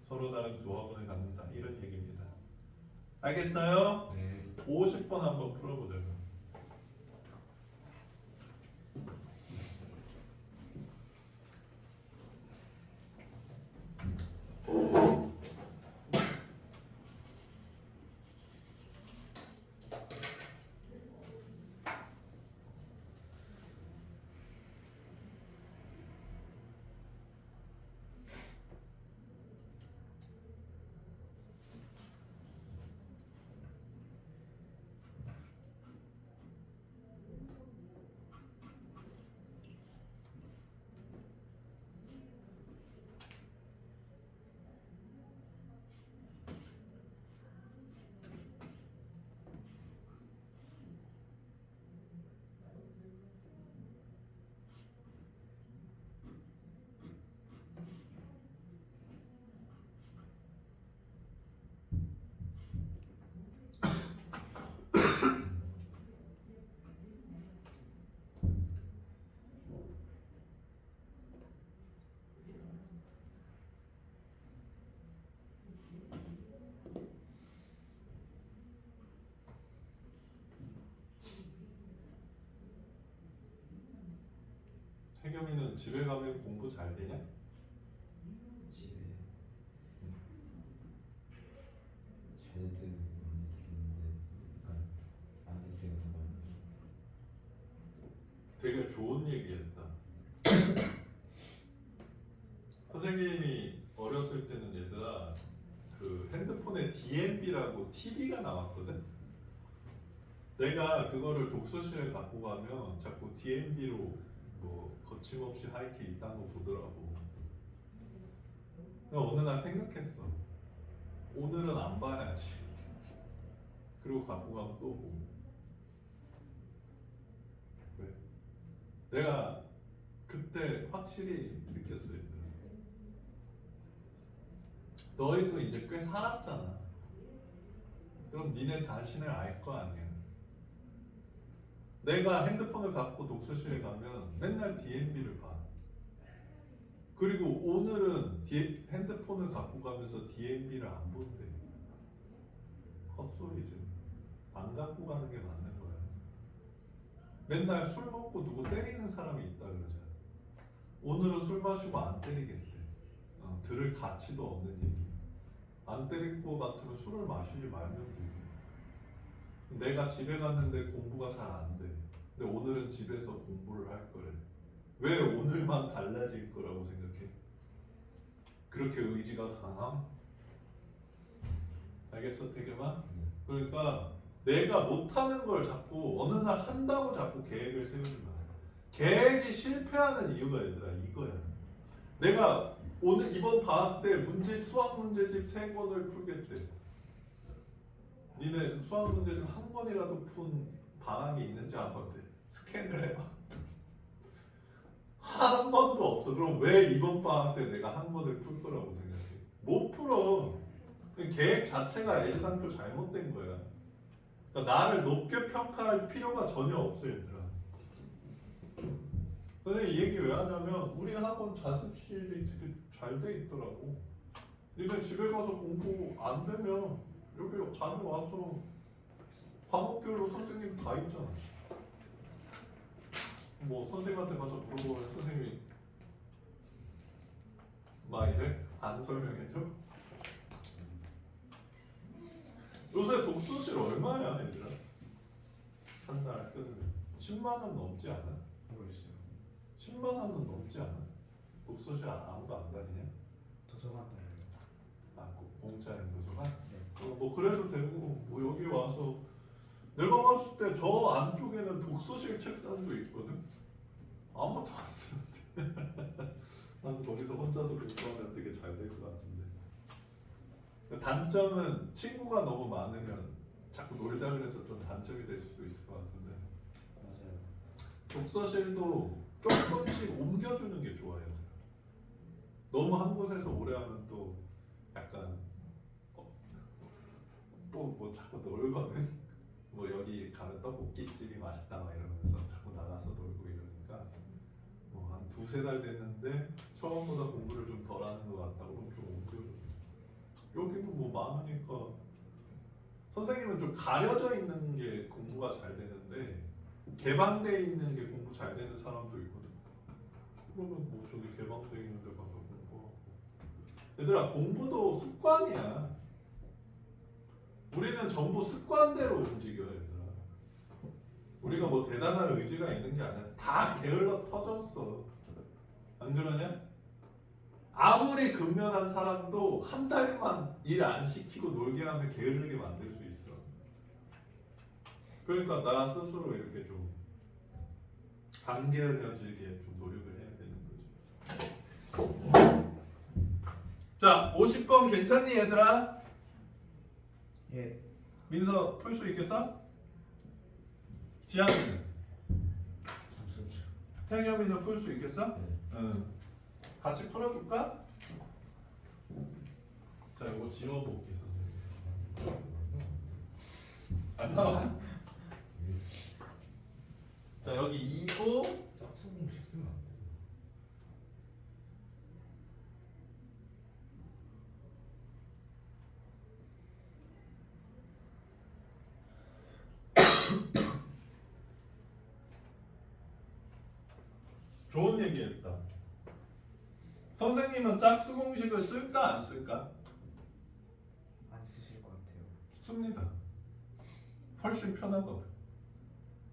서로 다른 두 허근을 갖는다 이런 얘기입니다. 알겠어요? 50번 한번 풀어보자고요. 태겸이는 집에 가면 공부 잘 되냐? 집에 잘 되는 많이 되는데 약간 안 될 때가 더 많아요. 되게 좋은 얘기했다. 선생님이 어렸을 때는 얘들아 그 핸드폰에 DMB라고 TV가 나왔거든. 내가 그거를 독서실에 갖고 가면 자꾸 DMB로 뭐 거침없이 하이킥 이딴 거 보더라고. 그래서 어느 날 생각했어. 오늘은 안 봐야지. 그리고 갖고 가면 또 보고. 왜? 내가 그때 확실히 느꼈어요. 너희도 이제 꽤 살았잖아. 그럼 니네 자신을 알 거 아니야. 내가 핸드폰을 갖고 독서실에 가면 맨날 DMB를 봐. 그리고 오늘은 핸드폰을 갖고 가면서 DMB를 안 본대. 헛소리지. 안 갖고 가는 게 맞는 거야. 맨날 술 먹고 누구 때리는 사람이 있다 그러잖아. 오늘은 술 마시고 안 때리겠대. 들을 가치도 없는 얘기. 안 때릴 것 같으면 술을 마시지 말면 되지. 내가 집에 갔는데 공부가 잘 안 돼. 근데 오늘은 집에서 공부를 할 거래. 왜 오늘만 달라질 거라고 생각해? 그렇게 의지가 강함? 알겠어, 태겸아? 그러니까 내가 못하는 걸 자꾸 어느 날 한다고 자꾸 계획을 세우지 마. 계획이 실패하는 이유가 얘들아 이거야. 내가 오늘 이번 방학 때 수학 문제집 3권을 풀겠대. 니네 수학 문제집 한 권이라도 푼 방학이 있는지 한번 스캔을 해봐. 한 번도 없어. 그럼 왜 이번 방학 때 내가 한 권을 풀 거라고 생각해? 못 풀어. 계획 자체가 애시당초 잘못된 거야. 그러니까 나를 높게 평가할 필요가 전혀 없어 얘들아. 선생님 이 얘기 왜 하냐면 우리 학원 자습실이 되게 잘 돼 있더라고. 니네 집에 가서 공부 안 되면 여기 자주 와서 과목별로 선생님 다 있잖아. 뭐 선생님한테 가서 물어보면 선생님이 막 이래? 안 설명해줘? 요새 독서실 얼마야 얘들아? 한 달 끊으면 10만 원 넘지 않아? 모르겠어요. 10만 원은 넘지 않아? 독서실 아무도 안 다니냐? 도서관 다녀요. 아 공짜인 도서관? 네. 뭐 그래도 되고 뭐 여기 와서 내가 봤을 때 저 안쪽에는 독서실 책상도 있거든? 아무것도 안 쓰는데 난 거기서 혼자서 공부하면 되게 잘 될 것 같은데. 단점은 친구가 너무 많으면 자꾸 놀자 그래서 좀 단점이 될 수도 있을 것 같은데. 맞아요. 독서실도 조금씩 옮겨주는 게 좋아요. 너무 한 곳에서 오래 하면 또 약간 또 뭐 자꾸 놀거든. 뭐 여기 가면 떡볶이집이 맛있다 막 이러면서 자꾸 나가서 놀고 이러니까 뭐 한 2-3달 됐는데 처음보다 공부를 좀 덜 하는 것 같다고 그럼 좀 옮겨줘. 여기는 뭐 많으니까 선생님은 좀 가려져 있는 게 공부가 잘 되는데 개방돼 있는 게 공부 잘 되는 사람도 있거든. 그러면 뭐 저기 개방돼 있는 데 가서 공부하고. 얘들아 공부도 습관이야. 우리는 전부 습관대로 움직여 얘들아. 우리가 뭐 대단한 의지가 있는 게 아니야. 다 게을러 터졌어. 안 그러냐? 아무리 근면한 사람도 한 달만 일 안 시키고 놀게 하면 게으르게 만들 수 있어. 그러니까 나 스스로 이렇게 좀 안 게을러지게 좀 노력을 해야 되는 거지. 자, 50번 괜찮니 얘들아? 예. 민서 풀 수 있겠어? 지한이는? 태겸이는 풀 수 있겠어? 네. 응. 같이 풀어줄까? 자, 이거 지워볼게 선생님. 안 나와? 자, 여기 2고 짝수 공식 쓰면 안 돼. 좋은 얘기했다. 선생님은 짝수 공식을 쓸까 안 쓸까? 안 쓰실 것 같아요. 씁니다. 훨씬 편하거든.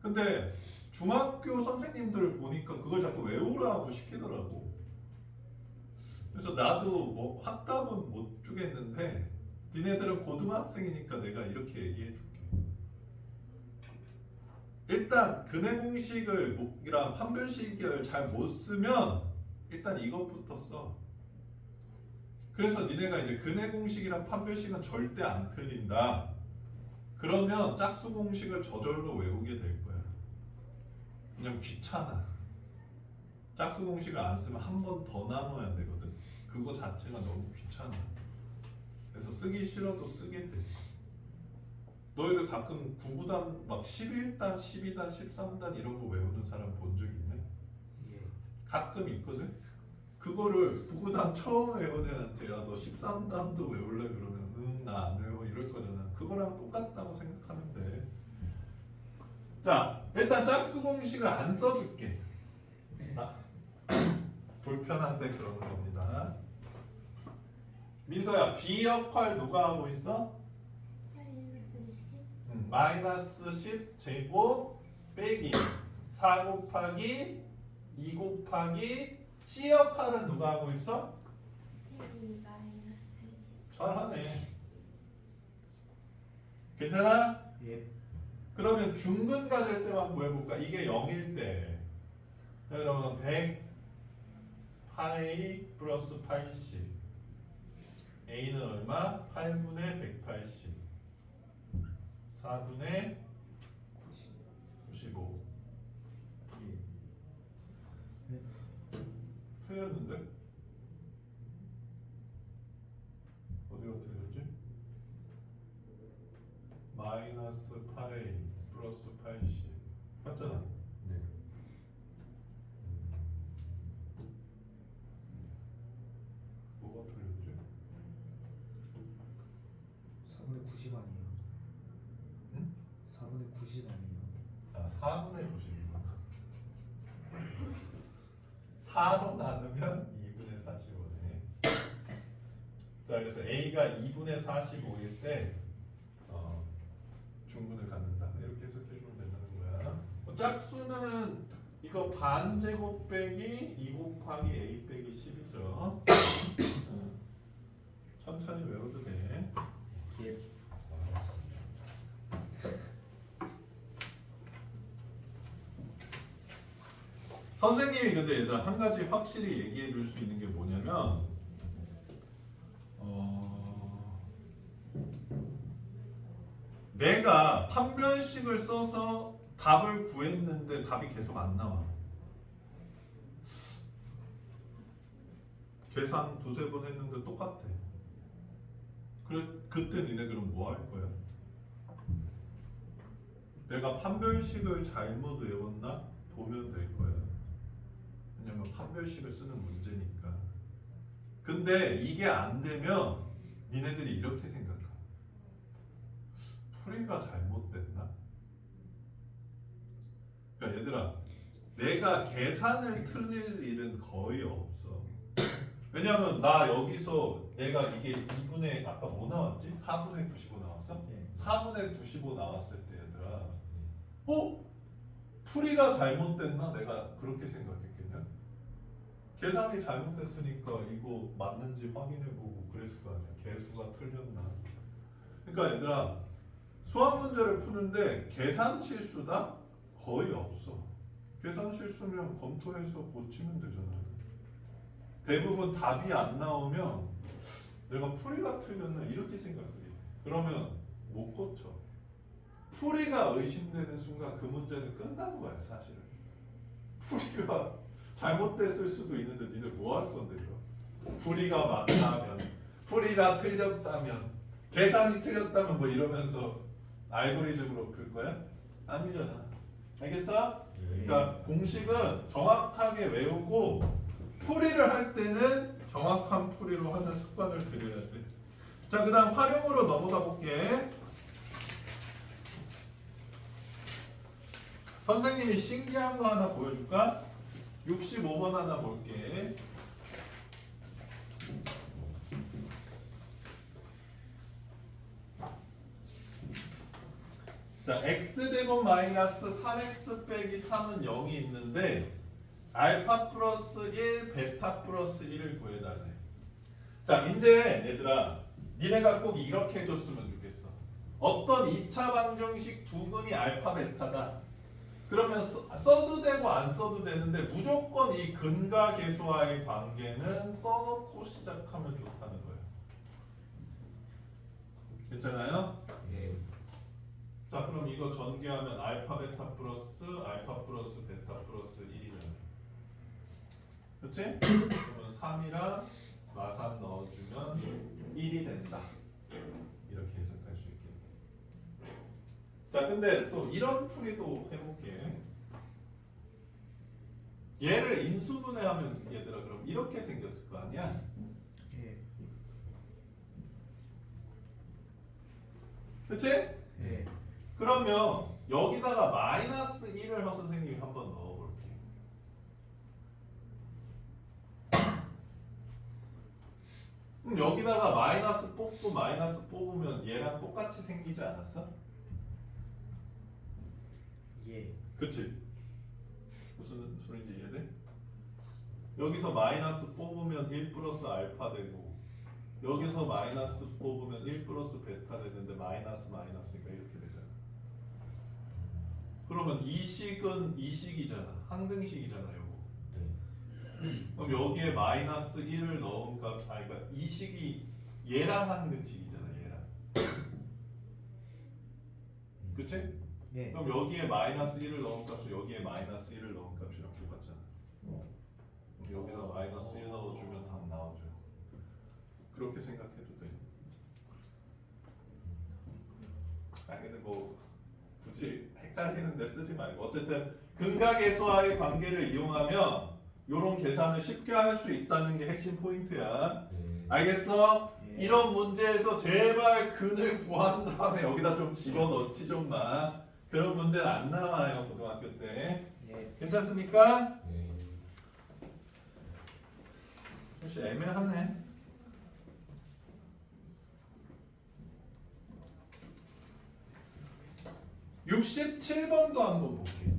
근데 중학교 선생님들을 보니까 그걸 자꾸 외우라고 시키더라고. 그래서 나도 뭐 확답은 못 주겠는데 니네들은 고등학생이니까 내가 이렇게 얘기해 줄게. 일단 근해 공식이랑 판별식을 잘 못 쓰면 일단 이것부터 써. 그래서 니네가 이제 근해 공식이랑 판별식은 절대 안 틀린다. 그러면 짝수 공식을 저절로 외우게 될 거야. 그냥 귀찮아. 짝수 공식을 안 쓰면 한 번 더 나눠야 되거든. 그거 자체가 너무 귀찮아. 그래서 쓰기 싫어도 쓰게 돼. 너희들 가끔 9구단 막 11단, 12단, 13단 이런 거 외우는 사람 본 적 있네? 예. 가끔 있거든? 그거를 9구단 처음 외운 애한테 야 너 13단도 외울래? 그러면 응 나 안 외워 이럴 거잖아. 그거랑 똑같다고 생각하면 돼. 자 일단 짝수 공식을 안 써줄게. 아, 불편한데 그러는 겁니다. 민서야 B 역할 누가 하고 있어? 마이너스 10 제곱 빼기 4 곱하기 2 곱하기 C 역할은 누가 하고 있어? 잘하네. 괜찮아? 예. 그러면 중근 가질 때만 구해볼까? 이게 0일 때 그러면 100 8A 플러스 80 A는 얼마? 8분의 180 4분의 95 예. 틀렸는데? 어디가 틀렸지? 마이너스 8A 플러스 80 맞잖아? 네. 뭐가 틀렸지? 4분의 90 아니에요? 응? 4분의 90 아니에요? 아 4분의 90이구나 4로 나누면 2분의 45네 자 그래서 A가 2분의 45일 때 중분을 갖는다 이렇게 해석해주면 된다는 거야. 짝수는 이거 반제곱 빼기 2 곱하기 A 빼기 10이죠. 천천히 외워도 돼. 예. 선생님이 근데 얘들아 한 가지 확실히 얘기해 줄 수 있는 게 뭐냐면 내가 판별식을 써서 답을 구했는데 답이 계속 안 나와. 계산 두세 번 했는데 똑같아. 그래 그때 니네 그럼 뭐 할 거야? 내가 판별식을 잘못 외웠나? 보면 될 거야. 왜냐면 판별식을 쓰는 문제니까. 근데 이게 안 되면 니네들이 이렇게 생각해. 풀이가 잘못됐나? 그러니까 얘들아 내가 계산을 틀릴 일은 거의 없어. 왜냐면 나 여기서 내가 이게 2분의 아까 뭐 나왔지? 4분의 95 나왔어? 예. 4분의 95 나왔을 때 얘들아 풀이가 잘못됐나? 내가 그렇게 생각했겠냐? 계산이 잘못됐으니까 이거 맞는지 확인해보고 그랬을 거 아니야. 개수가 틀렸나? 그러니까 얘들아 수학 문제를 푸는데 계산 실수다? 거의 없어. 계산 실수면 검토해서 고치면 되잖아. 대부분 답이 안 나오면 내가 풀이가 틀렸나 이렇게 생각해. 그러면 못 고쳐. 풀이가 의심되는 순간 그 문제는 끝난 거야 사실은. 풀이가 잘못됐을 수도 있는데 니네 뭐 할 건데 그럼? 풀이가 맞다면, 풀이가 틀렸다면, 계산이 틀렸다면 뭐 이러면서 알고리즘으로 풀 거야? 아니잖아. 알겠어? 그러니까 공식은 정확하게 외우고 풀이를 할 때는 정확한 풀이로 하는 습관을 들여야 돼. 자, 그다음 활용으로 넘어가 볼게. 선생님이 신기한 거 하나 보여줄까? 65번 하나 볼게. 자, x제곱 마이너스 3x 빼기 3은 0이 있는데 알파 플러스 1, 베타 플러스 1을 구해달래. 자, 이제 얘들아 니네가 꼭 이렇게 해줬으면 좋겠어. 어떤 2차 방정식 두 근이 알파 베타다. 그러면 써도 되고 안 써도 되는데 무조건 이 근과 계수와의 관계는 써놓고 시작하면 좋다는 거예요. 괜찮아요? 예. 자, 그럼 이거 전개하면 알파 베타 플러스 베타 플러스 1이잖아. 그렇지? 그러면 3이랑 마산 넣어주면 1이 된다. 이렇게 해석할 수 있겠네. 자, 근데 또 이런 풀이도 해볼게. 얘를 인수분해하면 얘들아 그럼 이렇게 생겼을 거 아니야? 예. 그치? 예. 그러면 여기다가 마이너스 1을 선생님이 한번 넣어볼게. 그럼 여기다가 마이너스 뽑고 마이너스 뽑으면 얘랑 똑같이 생기지 않았어? 예. 그치? 무슨 소리인지 이해돼? 여기서 마이너스 뽑으면 1 플러스 알파 되고 여기서 마이너스 뽑으면 1 플러스 베타 되는데 마이너스 마이너스니까 이렇게 되잖아. 그러면 이 식은 이 식이잖아. 항등식이잖아 요거. 네. 그럼 여기에 마이너스 1을 넣은 값, 그러니까 이 식이 얘랑 항등식이잖아 얘랑. 그치? 예. 그럼 여기에 마이너스 1을 넣은 값이 여기에 마이너스 1을 넣은 값이랑 똑같잖아. 그럼 여기다 마이너스 1 넣어주면 답 나오죠. 그렇게 생각해도 돼. 아니 근데 뭐 굳이 헷갈리는데 쓰지 말고 어쨌든 근각계수와의 관계를 이용하면 이런 계산을 쉽게 할 수 있다는 게 핵심 포인트야. 네. 알겠어? 예. 이런 문제에서 제발 근을 구한 다음에 여기다 좀 집어넣지 좀 마. 그런 문제는 안 나와요 고등학교 때. 예. 괜찮습니까? 네. 혹시 애매하네. (67번도) 한번 볼게.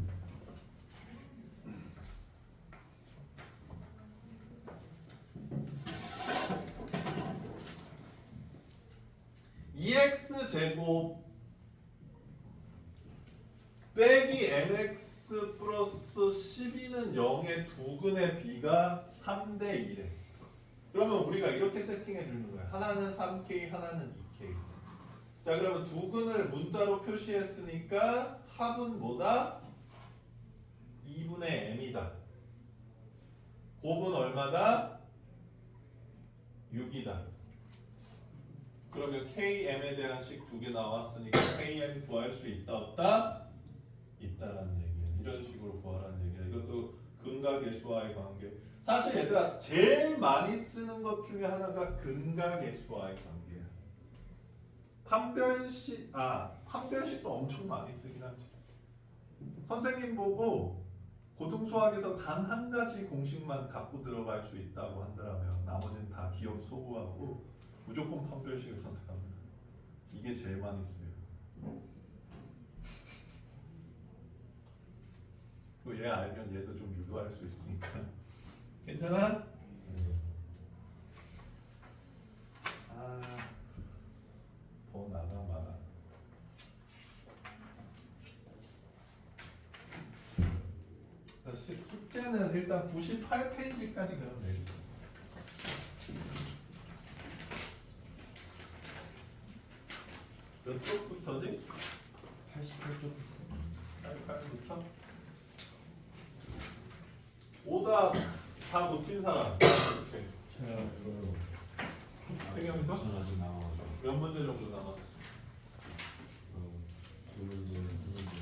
(2x) 제곱 빼기 mx 플러스 12는 0의 두 근의 비가 3대 1에. 그러면 우리가 이렇게 세팅해 주는 거야. 하나는 3k, 하나는 2k. 자, 그러면 두 근을 문자로 표시했으니까 합은 뭐다? 2분의 m이다. 곱은 얼마다? 6이다. 그러면 km에 대한 식 두 개 나왔으니까 km 구할 수 있다 없다? 있다라는 얘기야. 이런 식으로 구하라는 얘기야. 이것도 근각계수와의 관계. 사실 얘들아 제일 많이 쓰는 것 중에 하나가 근각계수와의 관계야. 판별식도 엄청 많이 쓰긴 하지. 선생님 보고 고등수학에서 단 한 가지 공식만 갖고 들어갈 수 있다고 한다면 나머지는 다 기억 소구하고 무조건 판별식을 선택합니다. 이게 제일 많이 쓰여요. 그리고 얘 알면 얘도 좀 유도할 수 있으니까. 괜찮아? 네. 아. 더 나가 마라. 숙제는 일단 98페이지까지 그럼 내리자. 몇 쪽부터지? 88쪽부터. 88부터? 오답 다 놓친 사람. 오케이. 저요. 저요. 생각해봐? 전 아직 남아가지고. 몇 문제 정도 남았어? 두 문제, 세 문제.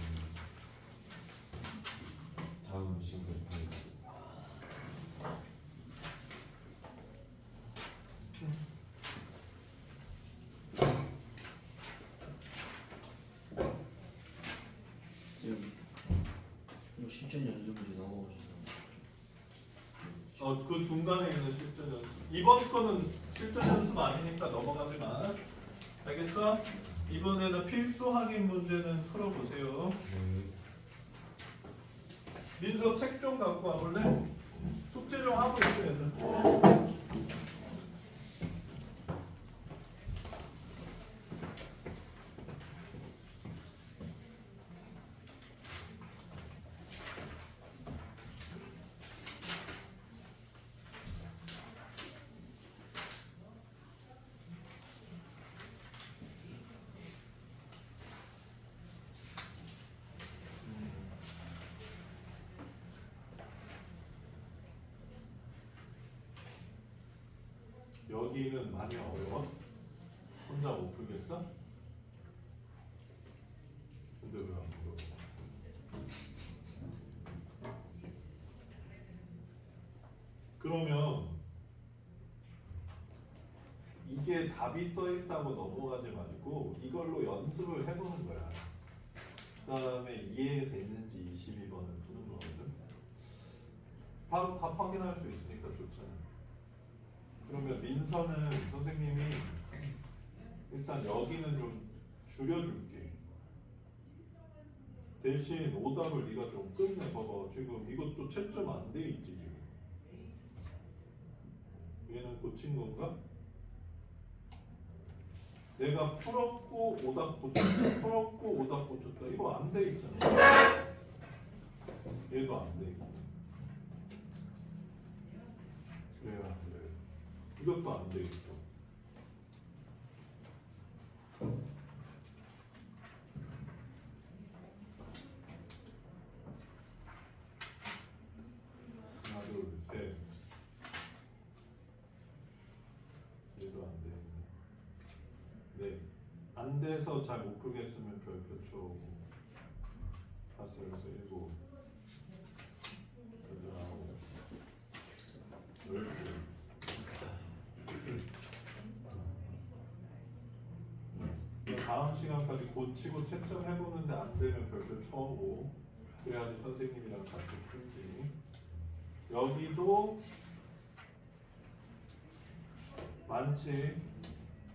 다음 시간까지 다 지금 이거 실전 연습 문제 넘어가시죠. 그 중간에 있는 실전 연습. 이번 거는 실전 연습 아니니까 넘어가지 마. 알겠어? 이번에는 필수 확인 문제는 풀어보세요. 네. 민서 책 좀 갖고 와볼래? 숙제 좀 하고 있어 얘들. 여기는 많이 어려워? 혼자 못 풀겠어? 근데 왜 안 물어? 그러면 이게 답이 써 있다고 넘어가지 말고 이걸로 연습을 해보는 거야. 그다음에 이해됐는지 22번을 푸는 거거든. 바로 답 확인할 수 있으니까 좋잖아. 그러면 민서는 선생님이 일단 여기는 좀 줄여줄게. 대신 오답을 네가 좀 끝내. 봐봐. 지금 이것도 채점 안 돼 있지 지금. 얘는 고친 건가? 내가 풀었고 오답 고쳤다. 풀었고 오답 고쳤다. 이거 안 돼 있잖아. 얘도 안 돼 있고. 그래요, 안 돼요. 이것도 안 돼 있고. 하나, 둘, 셋. 얘도 안 되네. 네. 안 돼서 잘 못 풀겠으면 별표 쳐오고. 다섯, 여섯, 일곱. 여덟, 아홉. 열 개. 다음 시간까지 고치고 채점해보는데 안 되면 별표 쳐오고. 그래야지 선생님이랑 같이 풀지. 여기도 많지.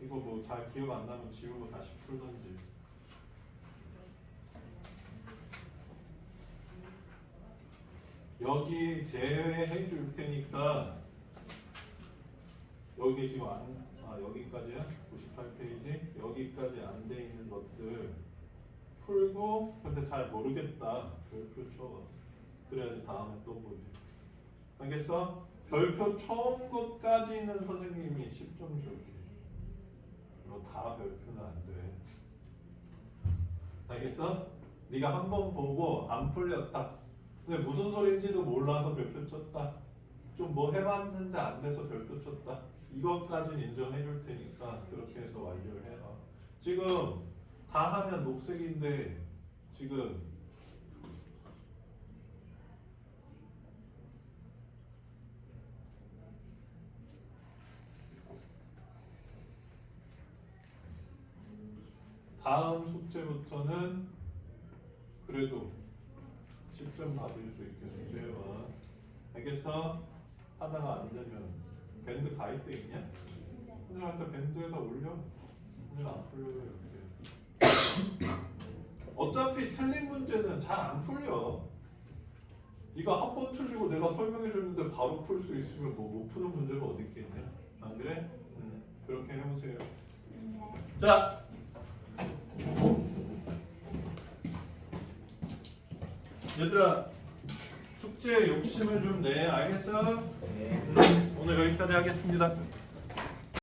이거 뭐 잘 기억 안 나면 지우고 다시 풀던지. 여기 제외해 줄 테니까 여기 지금 여기까지야? 98페이지 여기까지 안 돼 있는 것들 풀고 근데 잘 모르겠다 별표 쳐. 그래야지 다음에 또 보지. 알겠어? 별표 처음 것까지는 선생님이 10점 줄게. 너 다 별표는 안 돼. 알겠어? 네가 한 번 보고 안 풀렸다. 근데 무슨 소리인지도 몰라서 별표 쳤다. 좀 뭐 해봤는데 안 돼서 별표 쳤다. 이것까지는 인정해 줄 테니까 그렇게 해서 완료를 해라. 지금 다 하면 녹색인데 지금 다음 숙제부터는 그래도 10점 받을 수 있게 숙제해봐. 알겠어? 하다가 안 되면 밴드 가입돼 있냐? 선생님한테 밴드에다 올려. 선생님 안 풀려요 이렇게. 어차피 틀린 문제는 잘 안 풀려. 네가 한 번 틀리고 내가 설명해 줬는데 바로 풀 수 있으면 뭐 못 푸는 문제가 어디 있겠냐? 안 그래? 그렇게 해보세요. 자. 얘들아 숙제 욕심을 좀 내. 알겠어? 네. 오늘 여기까지 하겠습니다.